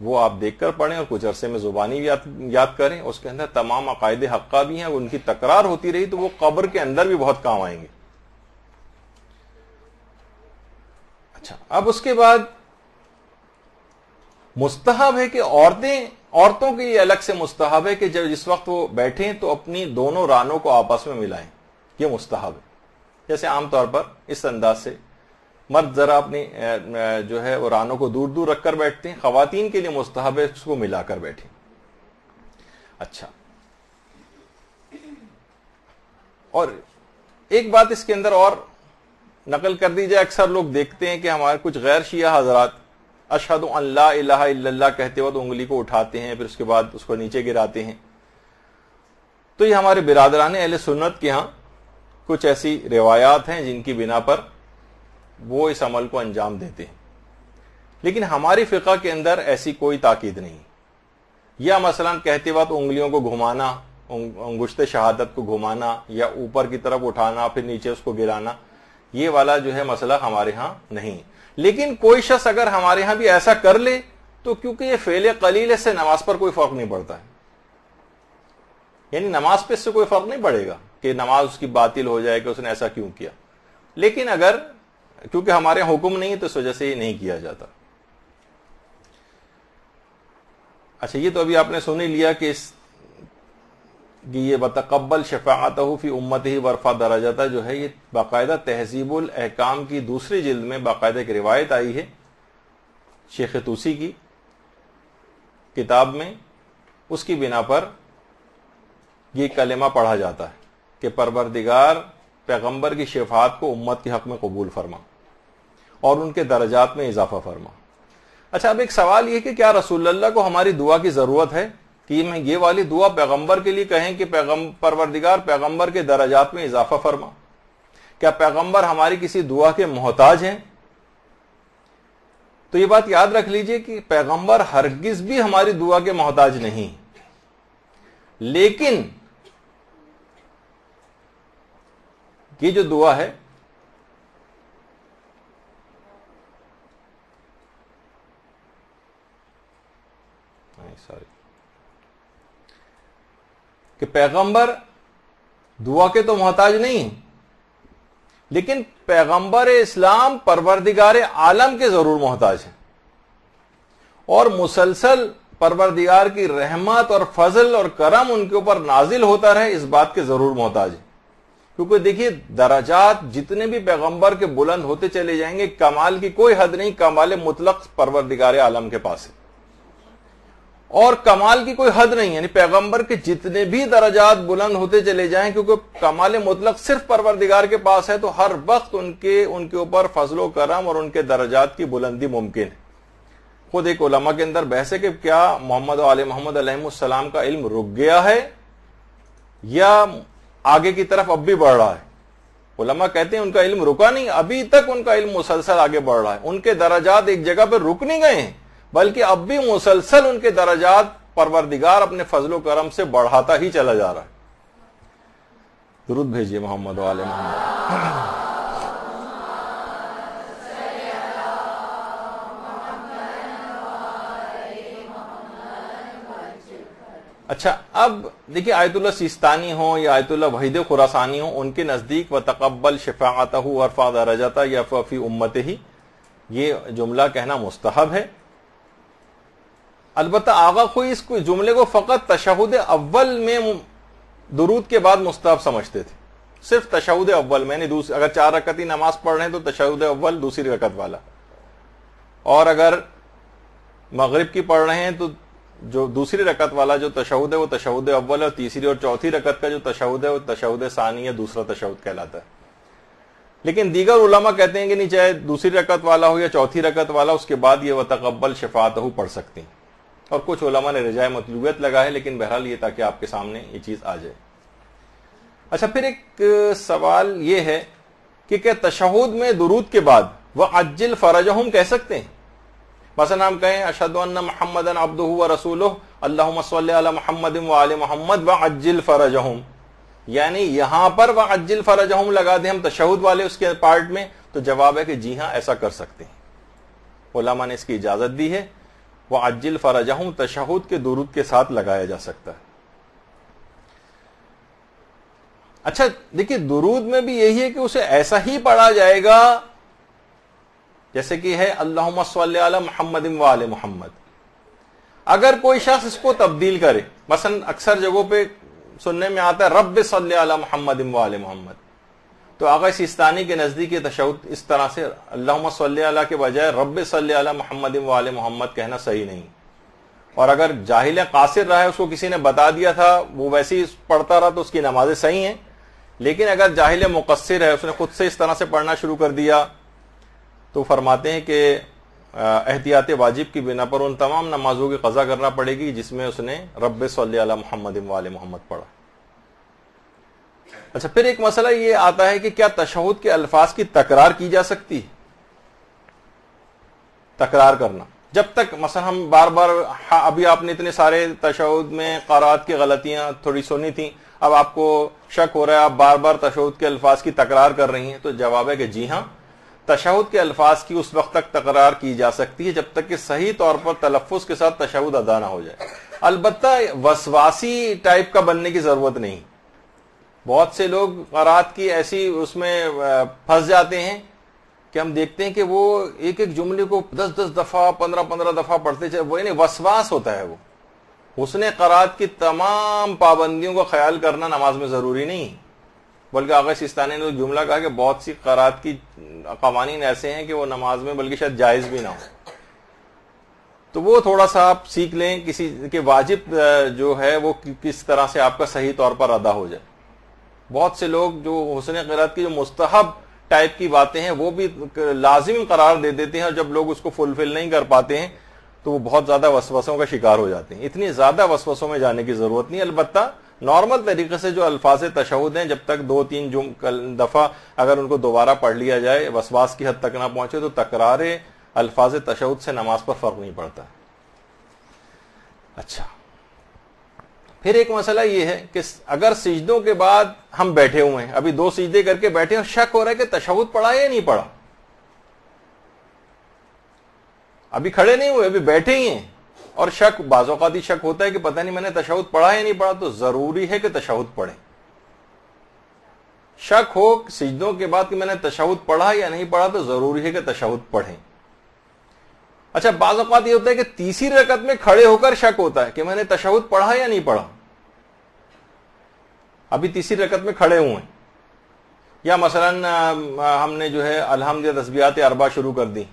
وہ آپ دیکھ کر پڑھیں اور کچھ عرصے میں زبانی یاد کریں۔ اس کے اندر تمام عقائد حقہ بھی ہیں، ان کی تکرار ہوتی رہی تو وہ قبر کے اندر بھی بہت کام آئیں گے۔ اچھا، اب اس کے بعد مستحب ہے کہ عورتوں کے یہ الگ سے مستحب ہے کہ جس وقت وہ بیٹھیں تو اپنی دونوں رانوں کو آپس میں ملائیں، یہ مستحب ہے۔ جیسے عام طور پر اس انداز سے مرد ذرا اپنی جو ہے وہ رانوں کو دور دور رکھ کر بیٹھتے ہیں، خواتین کے لیے مستحب ہے اس کو ملا کر بیٹھیں۔ اچھا، اور ایک بات اس کے اندر اور نقل کر دی جائے، اکثر لوگ دیکھتے ہیں کہ ہمارے کچھ غیر شیعہ حضرات اشہد ان لا الہ الا اللہ کہتے وقت انگلی کو اٹھاتے ہیں، پھر اس کے بعد اس کو نیچے گراتے ہیں. تو یہ ہمارے برادران اہل سنت کے ہاں کچھ ایسی روایات ہیں جن کی بنا پر وہ اس عمل کو انجام دیتے ہیں، لیکن ہماری فقہ کے اندر ایسی کوئی تاکید نہیں. یا مثلا کہتے وقت انگلیوں کو گھمانا، انگشت شہادت کو گھمانا یا اوپر کی طرف اٹھانا پھر نیچے اس کو گرانا، یہ والا جو ہے مسئلہ ہمارے ہاں نہیں. لیکن کوئی شخص اگر ہمارے ہاں بھی ایسا کر لے تو کیونکہ یہ فعل قلیل، اس سے نماز پر کوئی فرق نہیں پڑتا ہے، یعنی نماز پہ اس سے کوئی فرق نہیں پڑے گا کہ نماز اس کی باطل ہو جائے کہ اس نے ایسا کیوں کیا. لیکن اگر کیونکہ ہمارے حکم نہیں تو اس وجہ سے یہ نہیں کیا جاتا. اچھا، یہ تو ابھی آپ نے سن ہی لیا کہ یہ بتقبل شفاعتہ فی امتہ ورفع درجتہ جو ہے، یہ باقاعدہ تہذیب الاحکام کی دوسری جلد میں باقاعدہ ایک روایت آئی ہے شیخ طوسی کی کتاب میں. اس کی بنا پر یہ کلمہ پڑھا جاتا ہے کہ پروردگار پیغمبر کی شفاعت کو امت کے حق میں قبول فرما اور ان کے درجات میں اضافہ فرما. اچھا، اب ایک سوال یہ کہ کیا رسول اللہ کو ہماری دعا کی ضرورت ہے کہ میں یہ والی دعا پیغمبر کے لیے کہیں کہ پروردگار پیغمبر کے درجات میں اضافہ فرما؟ کیا پیغمبر ہماری کسی دعا کے محتاج ہیں؟ تو یہ بات یاد رکھ لیجئے کہ پیغمبر ہرگز بھی ہماری دعا کے محتاج نہیں، لیکن یہ جو دعا ہے کہ پیغمبر دعا کے تو محتاج نہیں، لیکن پیغمبر اسلام پروردگار عالم کے ضرور محتاج ہیں، اور مسلسل پروردگار کی رحمت اور فضل اور کرم ان کے اوپر نازل ہوتا رہے اس بات کے ضرور محتاج ہیں. کیونکہ دیکھیے درجات جتنے بھی پیغمبر کے بلند ہوتے چلے جائیں گے، کمال کی کوئی حد نہیں، کمال مطلق پروردگار عالم کے پاس ہے، اور کمال کی کوئی حد نہیں، یعنی پیغمبر کے جتنے بھی درجات بلند ہوتے چلے جائیں کیونکہ کمال مطلق صرف پروردگار کے پاس ہے، تو ہر وقت ان کے اوپر فضل و کرم اور ان کے درجات کی بلندی ممکن ہے. خود ایک علماء کے اندر بحث ہے کہ کیا محمد و آل محمد علیہ السلام کا علم رک گیا ہے یا آگے کی طرف اب بھی بڑھ رہا ہے. علماء کہتے ہیں ان کا علم رکا نہیں، ابھی تک ان کا علم مسلسل آگے بڑھ رہا ہے، ان کے درجات ایک جگہ پہ رک نہیں گئے ہیں، بلکہ اب بھی مسلسل ان کے درجات پروردگار اپنے فضل و کرم سے بڑھاتا ہی چلا جا رہا ہے. درود بھیجیے محمد و آل محمد. اچھا، اب دیکھیے آیت اللہ سیستانی ہوں یا آیت اللہ وحید خراسانی ہوں، ان کے نزدیک وتقبل شفاعتہ وارفع درجتہ یفع فی امتہ، یہ جملہ کہنا مستحب ہے. البتہ آغا کوئی اس جملے کو فقط تشہد اول میں درود کے بعد مستحب سمجھتے تھے، صرف تشہد اول میں، یعنی اگر 4 رکعتی نماز پڑھ رہے ہیں تو تشہد اول دوسری رکعت والا، اور اگر مغرب کی پڑھ رہے ہیں تو جو دوسری رکعت والا جو تشہد ہے وہ تشہد اول ہے، اور تیسری اور چوتھی رکعت کا جو تشہد ہے وہ تشہد ثانی ہے، دوسرا تشہد کہلاتا ہے. لیکن دیگر علماء کہتے ہیں کہ نہیں، چاہے دوسری رکعت والا ہو یا چوتھی رکعت والا، اس کے بعد یہ وتقبل شفاعتہ پڑھ سکتے ہیں. اور کچھ علماء نے رجائے مطلوبیت لگا ہے، لیکن بہرحال یہ تاکہ آپ کے سامنے یہ چیز آ جائے. اچھا، پھر ایک سوال یہ ہے کہ کیا تشہد میں درود کے بعد وعجل فرجہم کہہ سکتے ہیں؟ مثلا ہم کہیں اشہد ان محمدًا عبدہ ورسولہ اللہم صلی علی محمد وآل محمد وعجل فرجہم، یعنی یہاں پر وعجل فرجہم لگا دیں ہم تشہد والے اس کے پارٹ میں، تو جواب ہے کہ جی ہاں ایسا کر سکتے ہیں، علماء نے اس کی اجازت دی ہے. وعجل فرجہم تشہد کے درود کے ساتھ لگایا جا سکتا ہے. اچھا دیکھیے، درود میں بھی یہی ہے کہ اسے ایسا ہی پڑھا جائے گا جیسے کہ ہے اللہم صلی علی محمد وآل محمد. اگر کوئی شخص اس کو تبدیل کرے، مثلا اکثر جگہوں پہ سننے میں آتا ہے رب صلی علی محمد وآل محمد، تو آغا سیستانی کے نزدیک یہ تشہد اس طرح سے اللہم صلی علی کے بجائے رب صلی علی محمد وآل محمد کہنا صحیح نہیں. اور اگر جاہل قاصر رہا ہے، اس کو کسی نے بتا دیا تھا، وہ ویسے ہی پڑھتا رہا، تو اس کی نمازیں صحیح ہیں. لیکن اگر جاہل مقصر ہے، اس نے خود سے اس طرح سے پڑھنا شروع کر دیا، تو فرماتے ہیں کہ احتیاط واجب کی بنا پر ان تمام نمازوں کی قضا کرنا پڑے گی جس میں اس نے رب صلی علی محمد وآل محمد پڑھا۔ اچھا، پھر ایک مسئلہ یہ آتا ہے کہ کیا تشہد کے الفاظ کی تکرار کی جا سکتی ہے؟ تکرار کرنا، جب تک مثلا ہم بار بار، ابھی آپ نے اتنے سارے تشہد میں قرات کی غلطیاں تھوڑی سنی تھیں، اب آپ کو شک ہو رہا ہے، آپ بار بار تشہد کے الفاظ کی تکرار کر رہی ہیں، تو جواب ہے کہ جی ہاں، تشہد کے الفاظ کی اس وقت تک تکرار کی جا سکتی ہے جب تک کہ صحیح طور پر تلفظ کے ساتھ تشہد ادا نہ ہو جائے۔ البتہ وسواسی ٹائپ کا بننے کی ضرورت نہیں۔ بہت سے لوگ قرات کی ایسی اس میں پھنس جاتے ہیں کہ ہم دیکھتے ہیں کہ وہ ایک ایک جملے کو 10 دفعہ 15 دفعہ پڑھتے چلے، وہ یعنی وسواس ہوتا ہے۔ وہ حسن قرات کی تمام پابندیوں کا خیال کرنا نماز میں ضروری نہیں، بلکہ آغا سیستانی نے جملہ کہا کہ بہت سی قرات کی قوانین ایسے ہیں کہ وہ نماز میں بلکہ شاید جائز بھی نہ ہو۔ تو وہ تھوڑا سا آپ سیکھ لیں، کسی کے واجب جو ہے وہ کس طرح سے آپ کا صحیح طور پر ادا ہو جائے۔ بہت سے لوگ جو حسن قرات کی جو مستحب ٹائپ کی باتیں ہیں وہ بھی لازم قرار دے دیتے ہیں، اور جب لوگ اس کو فلفل نہیں کر پاتے ہیں تو وہ بہت زیادہ وسوسوں کا شکار ہو جاتے ہیں۔ اتنی زیادہ وسوسوں میں جانے کی ضرورت نہیں، البتہ نارمل طریقے سے جو الفاظ تشہد ہیں، جب تک 2-3 دفعہ اگر ان کو دوبارہ پڑھ لیا جائے، وسواس کی حد تک نہ پہنچے، تو تکرار الفاظ تشہد سے نماز پر فرق نہیں پڑتا۔ اچھا، پھر ایک مسئلہ یہ ہے کہ اگر سجدوں کے بعد ہم بیٹھے ہوئے ہیں، ابھی 2 سجدے کر کے بیٹھے ہیں، شک ہو رہا ہے کہ تشہد پڑھا یا نہیں پڑھا، ابھی کھڑے نہیں ہوئے، ابھی بیٹھے ہی ہیں، اور شک، بعض اوقات ہی شک ہوتا ہے کہ پتہ نہیں میں نے تشہد پڑھا یا نہیں پڑھا، تو ضروری ہے کہ تشہد پڑھیں۔ شک ہو سجدوں کے بعد کہ میں نے تشہد پڑھا یا نہیں پڑھا، تو ضروری ہے کہ تشہد پڑھیں۔ اچھا، بعض اوقات یہ ہوتا ہے کہ تیسری رکعت میں کھڑے ہو کر شک ہوتا ہے کہ میں نے تشہد پڑھا یا نہیں پڑھا، ابھی تیسری رکعت میں کھڑے ہوئے ہیں، یا مثلا ہم نے جو ہے الحمد یا تسبیحات 4 شروع کر دی۔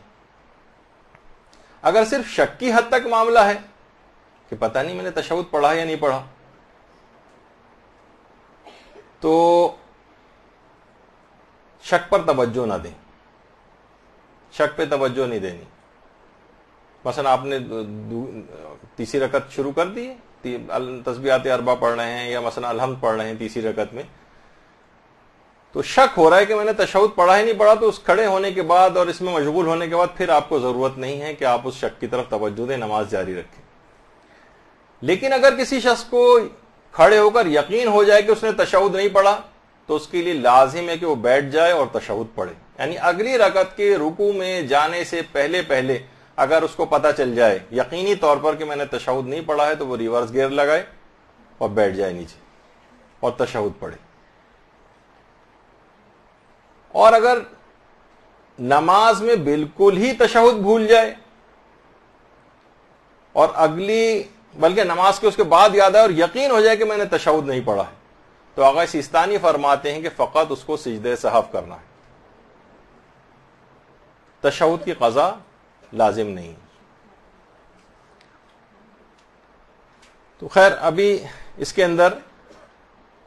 اگر صرف شک کی حد تک معاملہ ہے کہ پتہ نہیں میں نے تشہد پڑھا یا نہیں پڑھا، تو شک پر توجہ نہ دیں، شک پہ توجہ نہیں دینی۔ مثلا آپ نے تیسری رکعت شروع کر دی، تسبیحات 4 پڑھ رہے ہیں، یا مثلا الحمد پڑھ رہے ہیں تیسری رکعت میں، تو شک ہو رہا ہے کہ میں نے تشہد پڑھا ہی نہیں پڑھا، تو اس کھڑے ہونے کے بعد اور اس میں مشغول ہونے کے بعد پھر آپ کو ضرورت نہیں ہے کہ آپ اس شک کی طرف توجہ دیں، نماز جاری رکھیں۔ لیکن اگر کسی شخص کو کھڑے ہو کر یقین ہو جائے کہ اس نے تشہد نہیں پڑھا، تو اس کے لیے لازم ہے کہ وہ بیٹھ جائے اور تشہد پڑھے، یعنی اگلی رکعت کے رکوع میں جانے سے پہلے اگر اس کو پتہ چل جائے یقینی طور پر کہ میں نے تشہد نہیں پڑھا ہے، تو وہ ریورس گیئر لگائے اور بیٹھ جائے نیچے اور تشہد پڑھے۔ اور اگر نماز میں بالکل ہی تشہد بھول جائے اور بلکہ نماز کے اس کے بعد یاد آئے اور یقین ہو جائے کہ میں نے تشہد نہیں پڑھا ہے، تو آغا سیستانی فرماتے ہیں کہ فقط اس کو سجدہ سہو کرنا ہے، تشہد کی قضا لازم نہیں۔ تو خیر، ابھی اس کے اندر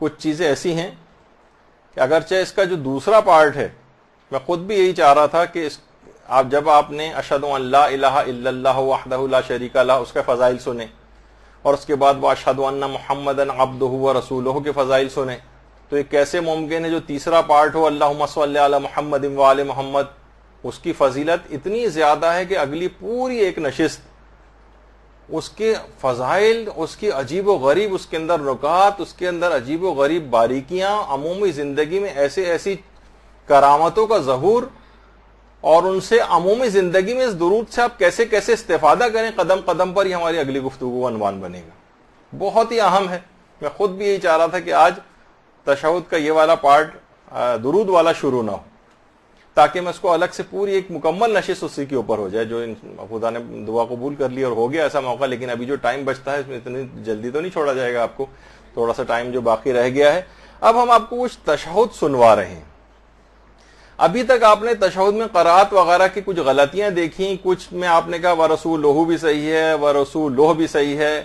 کچھ چیزیں ایسی ہیں کہ اگرچہ اس کا جو دوسرا پارٹ ہے، میں خود بھی یہی چاہ رہا تھا کہ جب آپ نے اشہد ان لا الہ الا اللہ وحدہ لا شریک لہ اس کے فضائل سنے، اور اس کے بعد وہ اشہد ان محمدا عبدہ ورسولہ کے فضائل سنے، تو یہ کیسے ممکن ہے جو تیسرا پارٹ ہو اللہم صلی علی محمد وآل محمد، اس کی فضیلت اتنی زیادہ ہے کہ اگلی پوری ایک نشست اس کے فضائل، اس کی عجیب و غریب، اس کے اندر نکات، اس کے اندر عجیب و غریب باریکیاں، عمومی زندگی میں ایسی کرامتوں کا ظہور، اور ان سے عمومی زندگی میں اس درود سے آپ کیسے استفادہ کریں، قدم قدم پر ہی ہماری اگلی گفتگو عنوان بنے گا، بہت ہی اہم ہے۔ میں خود بھی یہی چاہ رہا تھا کہ آج تشہد کا یہ والا پارٹ درود والا شروع نہ ہو، تاکہ میں اس کو الگ سے پوری ایک مکمل نشست اسی کے اوپر ہو جائے، جو خدا نے دعا قبول کر لی اور ہو گیا ایسا موقع۔ لیکن ابھی جو ٹائم بچتا ہے اس میں اتنی جلدی تو نہیں چھوڑا جائے گا آپ کو، تھوڑا سا ٹائم جو باقی رہ گیا ہے۔ اب ہم آپ کو کچھ تشہد سنوا رہے ہیں۔ ابھی تک آپ نے تشہد میں قرات وغیرہ کی کچھ غلطیاں دیکھی، کچھ میں آپ نے کہا ورسولہ بھی صحیح ہے، ورسولہ بھی صحیح ہے،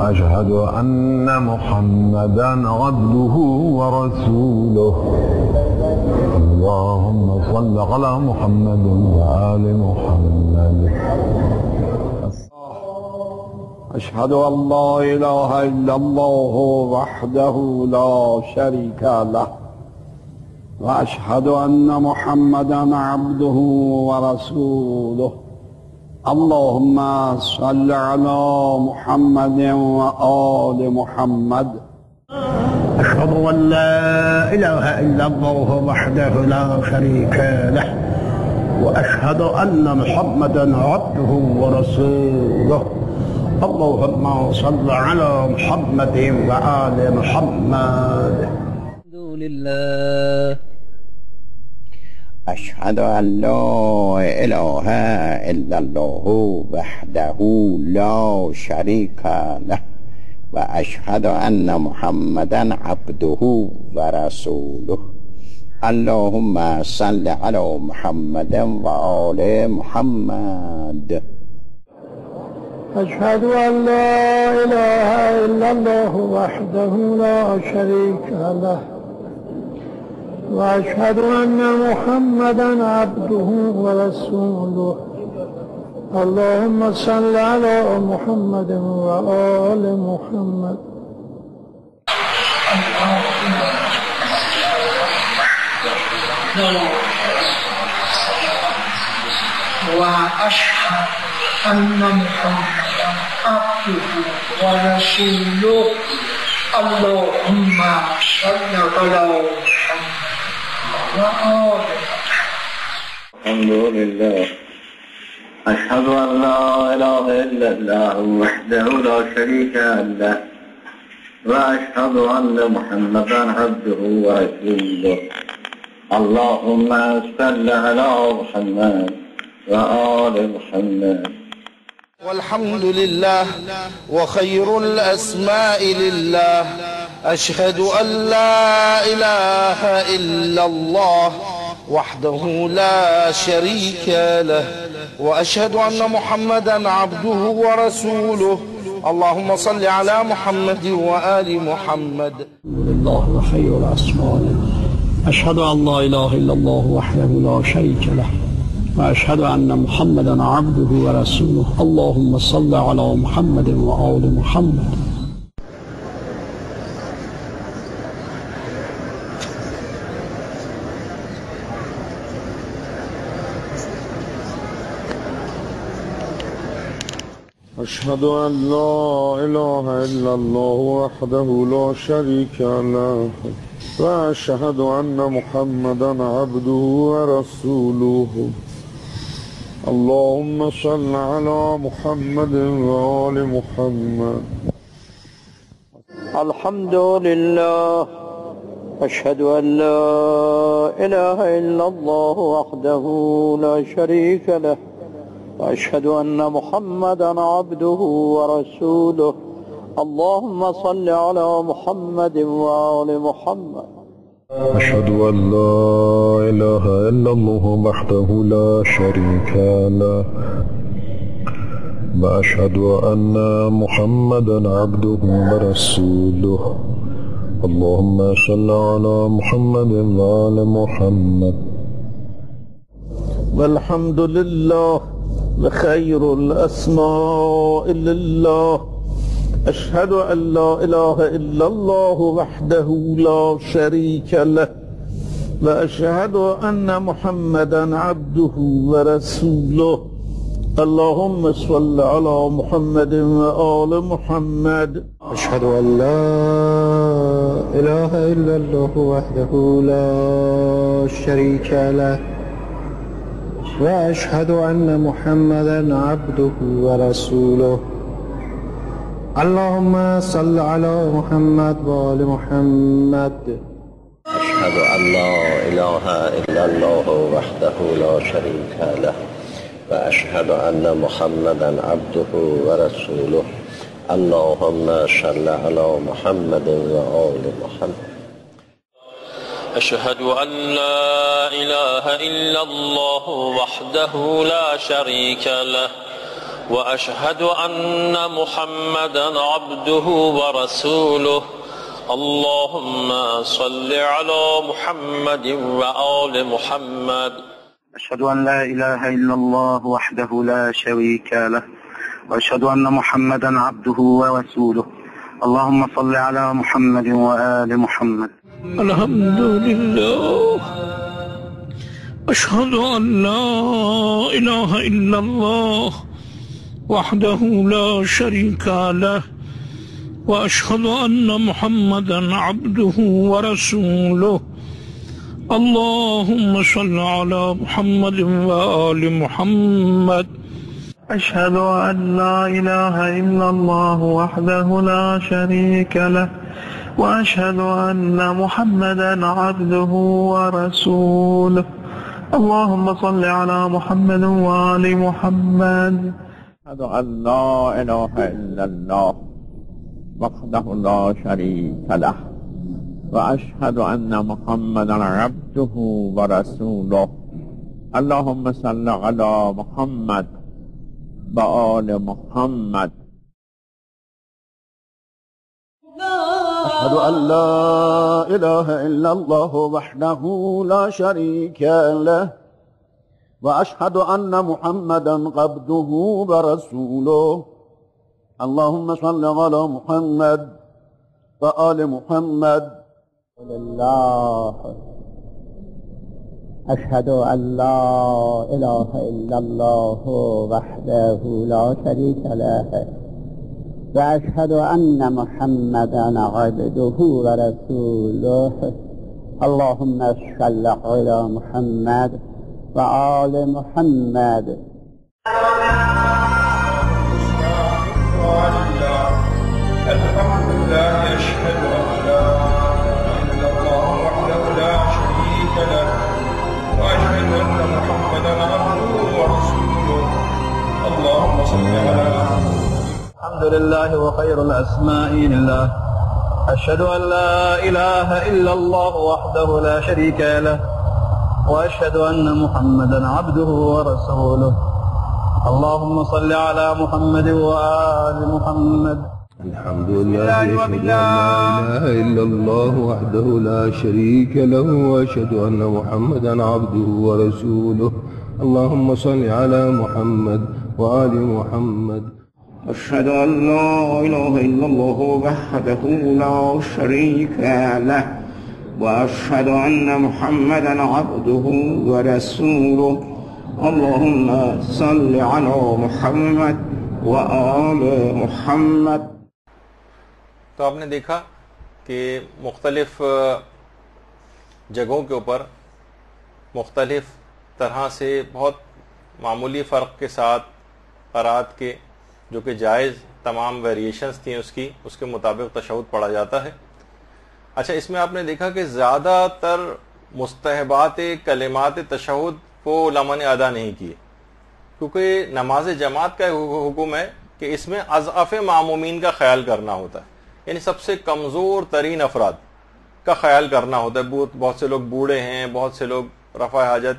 وأشهد أن محمدا عبده ورسوله اللهم صل على محمد وآل محمد. أشهد أن لا إله إلا الله وحده لا شريك له وأشهد أن محمدا عبده ورسوله اللهم صل على محمد وآل محمد. أشهد أن لا إله إلا الله وحده لا شريك له وأشهد أن محمدا عبده ورسوله اللهم صل على محمد وآل محمد. الحمد لله أشهد أن لا إله إلا الله وحده لا شريك له وأشهد أن محمدا عبده ورسوله اللهم صل على محمد وآل محمد. أشهد أن لا إله إلا الله وحده لا شريك له وأشهد أن محمدا عبده ورسوله اللهم صل على محمد وآل محمد. وأشهد أن محمدا عبده ورسوله اللهم صل على محمد وآل. الحمد لله أشهد أن لا إله إلا الله وحده لا شريك له وأشهد أن محمدا عبده ورسوله اللهم صل على محمد وآل محمد. والحمد لله وخير الأسماء لله. أشهد أن لا إله إلا الله وحده لا شريك له، وأشهد أن محمدا عبده ورسوله. اللهم صل على محمد وآل محمد. الله وخير الأسماء. أشهد أن لا إله إلا الله وحده لا شريك له، وأشهد أن محمدا عبده ورسوله. اللهم صل على محمد وآل محمد. أشهد أن لا إله إلا الله وحده لا شريك له، وأشهد أن محمدا عبده ورسوله. اللهم صل على محمد وآل محمد. الحمد لله. أشهد أن لا إله إلا الله وحده لا شريك له، وأشهد أن محمدا عبده ورسوله. اللهم صل على محمد وآل محمد. أشهد أن لا إله إلا الله وحده لا شريك له، وأشهد أن محمدا عبده ورسوله. اللهم صل على محمد وآل محمد. والحمد لله وخير الأسماء لله. أشهد أن لا إله إلا الله وحده لا شريك له، وأشهد أن محمدا عبده ورسوله. اللهم صل على محمد وآل محمد. أشهد أن لا إله إلا الله وحده لا شريك له، وأشهد أن محمدا عبده ورسوله. اللهم صل على محمد وآل محمد. أشهد أن لا إله إلا الله وحده لا شريك له، وأشهد أن محمدا عبده ورسوله. اللهم صل على محمد وآل محمد. أشهد أن لا إله إلا الله وحده لا شريك له، وأشهد أن محمدا عبده ورسوله. اللهم صل على محمد وآل محمد. أشهد أن لا إله إلا الله وحده لا شريك له، وأشهد أن محمدا عبده ورسوله. اللهم صل على محمد وآل محمد. الحمد لله. أشهد أن لا إله إلا الله وحده لا شريك له، وأشهد أن محمدا عبده ورسوله. اللهم صل على محمد وآل محمد. أشهد أن لا إله إلا الله وحده لا شريك له، وأشهد أن محمدا عبده ورسوله. اللهم صل على محمد وآل محمد. أشهد أن لا إله إلا الله وحده لا شريك له، وأشهد أن محمدا عبده ورسوله. اللهم صل على محمد وآل محمد. أشهد أن لا إله إلا الله وحده لا شريك له، وأشهد أن محمدا عبده ورسوله. اللهم صل على محمد وآل محمد. لله. أشهد أن لا إله إلا الله وحده لا شريك له، وأشهد أن محمدا عبده ورسوله. اللهم صل على محمد وآل محمد. الحمد لله. أشهد أن لا إله إلا الله وحده لا شريك له، الحمد لله وخير الأسماء لله أشهد أن لا إله إلا الله وحده لا شريك له وأشهد أن محمدا عبده ورسوله اللهم صل على محمد وآل محمد. الحمد لله أشهد أن لا إله إلا الله وحده لا شريك له وأشهد أن محمدا عبده ورسوله اللهم صل على محمد وآل محمد. أشهد أن لا إله إلا الله وحده لا شريك له وأشهد أن محمدا عبده ورسوله اللهم صل على محمد وآل محمد. تو آپ نے دیکھا کہ مختلف جگہوں کے اوپر مختلف طرح سے بہت معمولی فرق کے ساتھ قرات کے جو کہ جائز تمام ویریشنز تھیں اس کے مطابق تشہد پڑھا جاتا ہے. اچھا، اس میں آپ نے دیکھا کہ زیادہ تر مستحبات کلمات تشہد وہ علماء نے ادا نہیں کیے، کیونکہ نماز جماعت کا حکم ہے کہ اس میں اضعف معمومین کا خیال کرنا ہوتا ہے، یعنی سب سے کمزور ترین افراد کا خیال کرنا ہوتا ہے. بہت سے لوگ بوڑھے ہیں، بہت سے لوگ رفع حاجت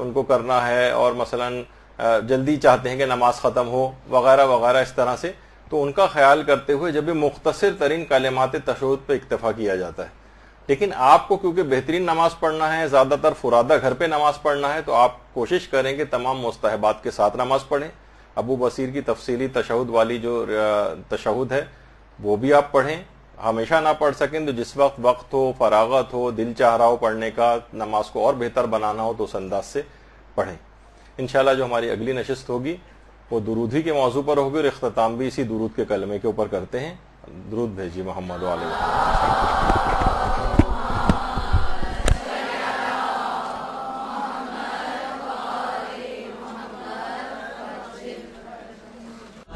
ان کو کرنا ہے اور مثلا جلدی چاہتے ہیں کہ نماز ختم ہو وغیرہ وغیرہ اس طرح سے، تو ان کا خیال کرتے ہوئے جب بھی مختصر ترین کلمات تشہد پہ اکتفا کیا جاتا ہے. لیکن آپ کو کیونکہ بہترین نماز پڑھنا ہے، زیادہ تر فرادہ گھر پہ نماز پڑھنا ہے، تو آپ کوشش کریں کہ تمام مستحبات کے ساتھ نماز پڑھیں. ابو بصیر کی تفصیلی تشہد والی جو تشہد ہے وہ بھی آپ پڑھیں. ہمیشہ نہ پڑھ سکیں تو جس وقت ہو، فراغت ہو، دل چاہ رہا ہو پڑھنے کا، نماز کو اور بہتر بنانا ہو تو اس انداز سے پڑھیں. انشاءاللہ جو ہماری اگلی نشست ہوگی وہ درود ہی کے موضوع پر ہوگی، اور اختتام بھی اسی درود کے کلمے کے اوپر کرتے ہیں. درود بھیجیے محمد و آل محمد.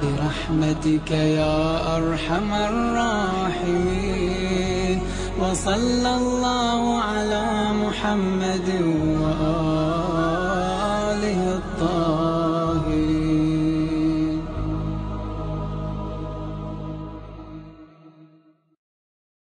برحمتك يا أرحم الراحمين وصلى الله على محمد وآله الطاهرين.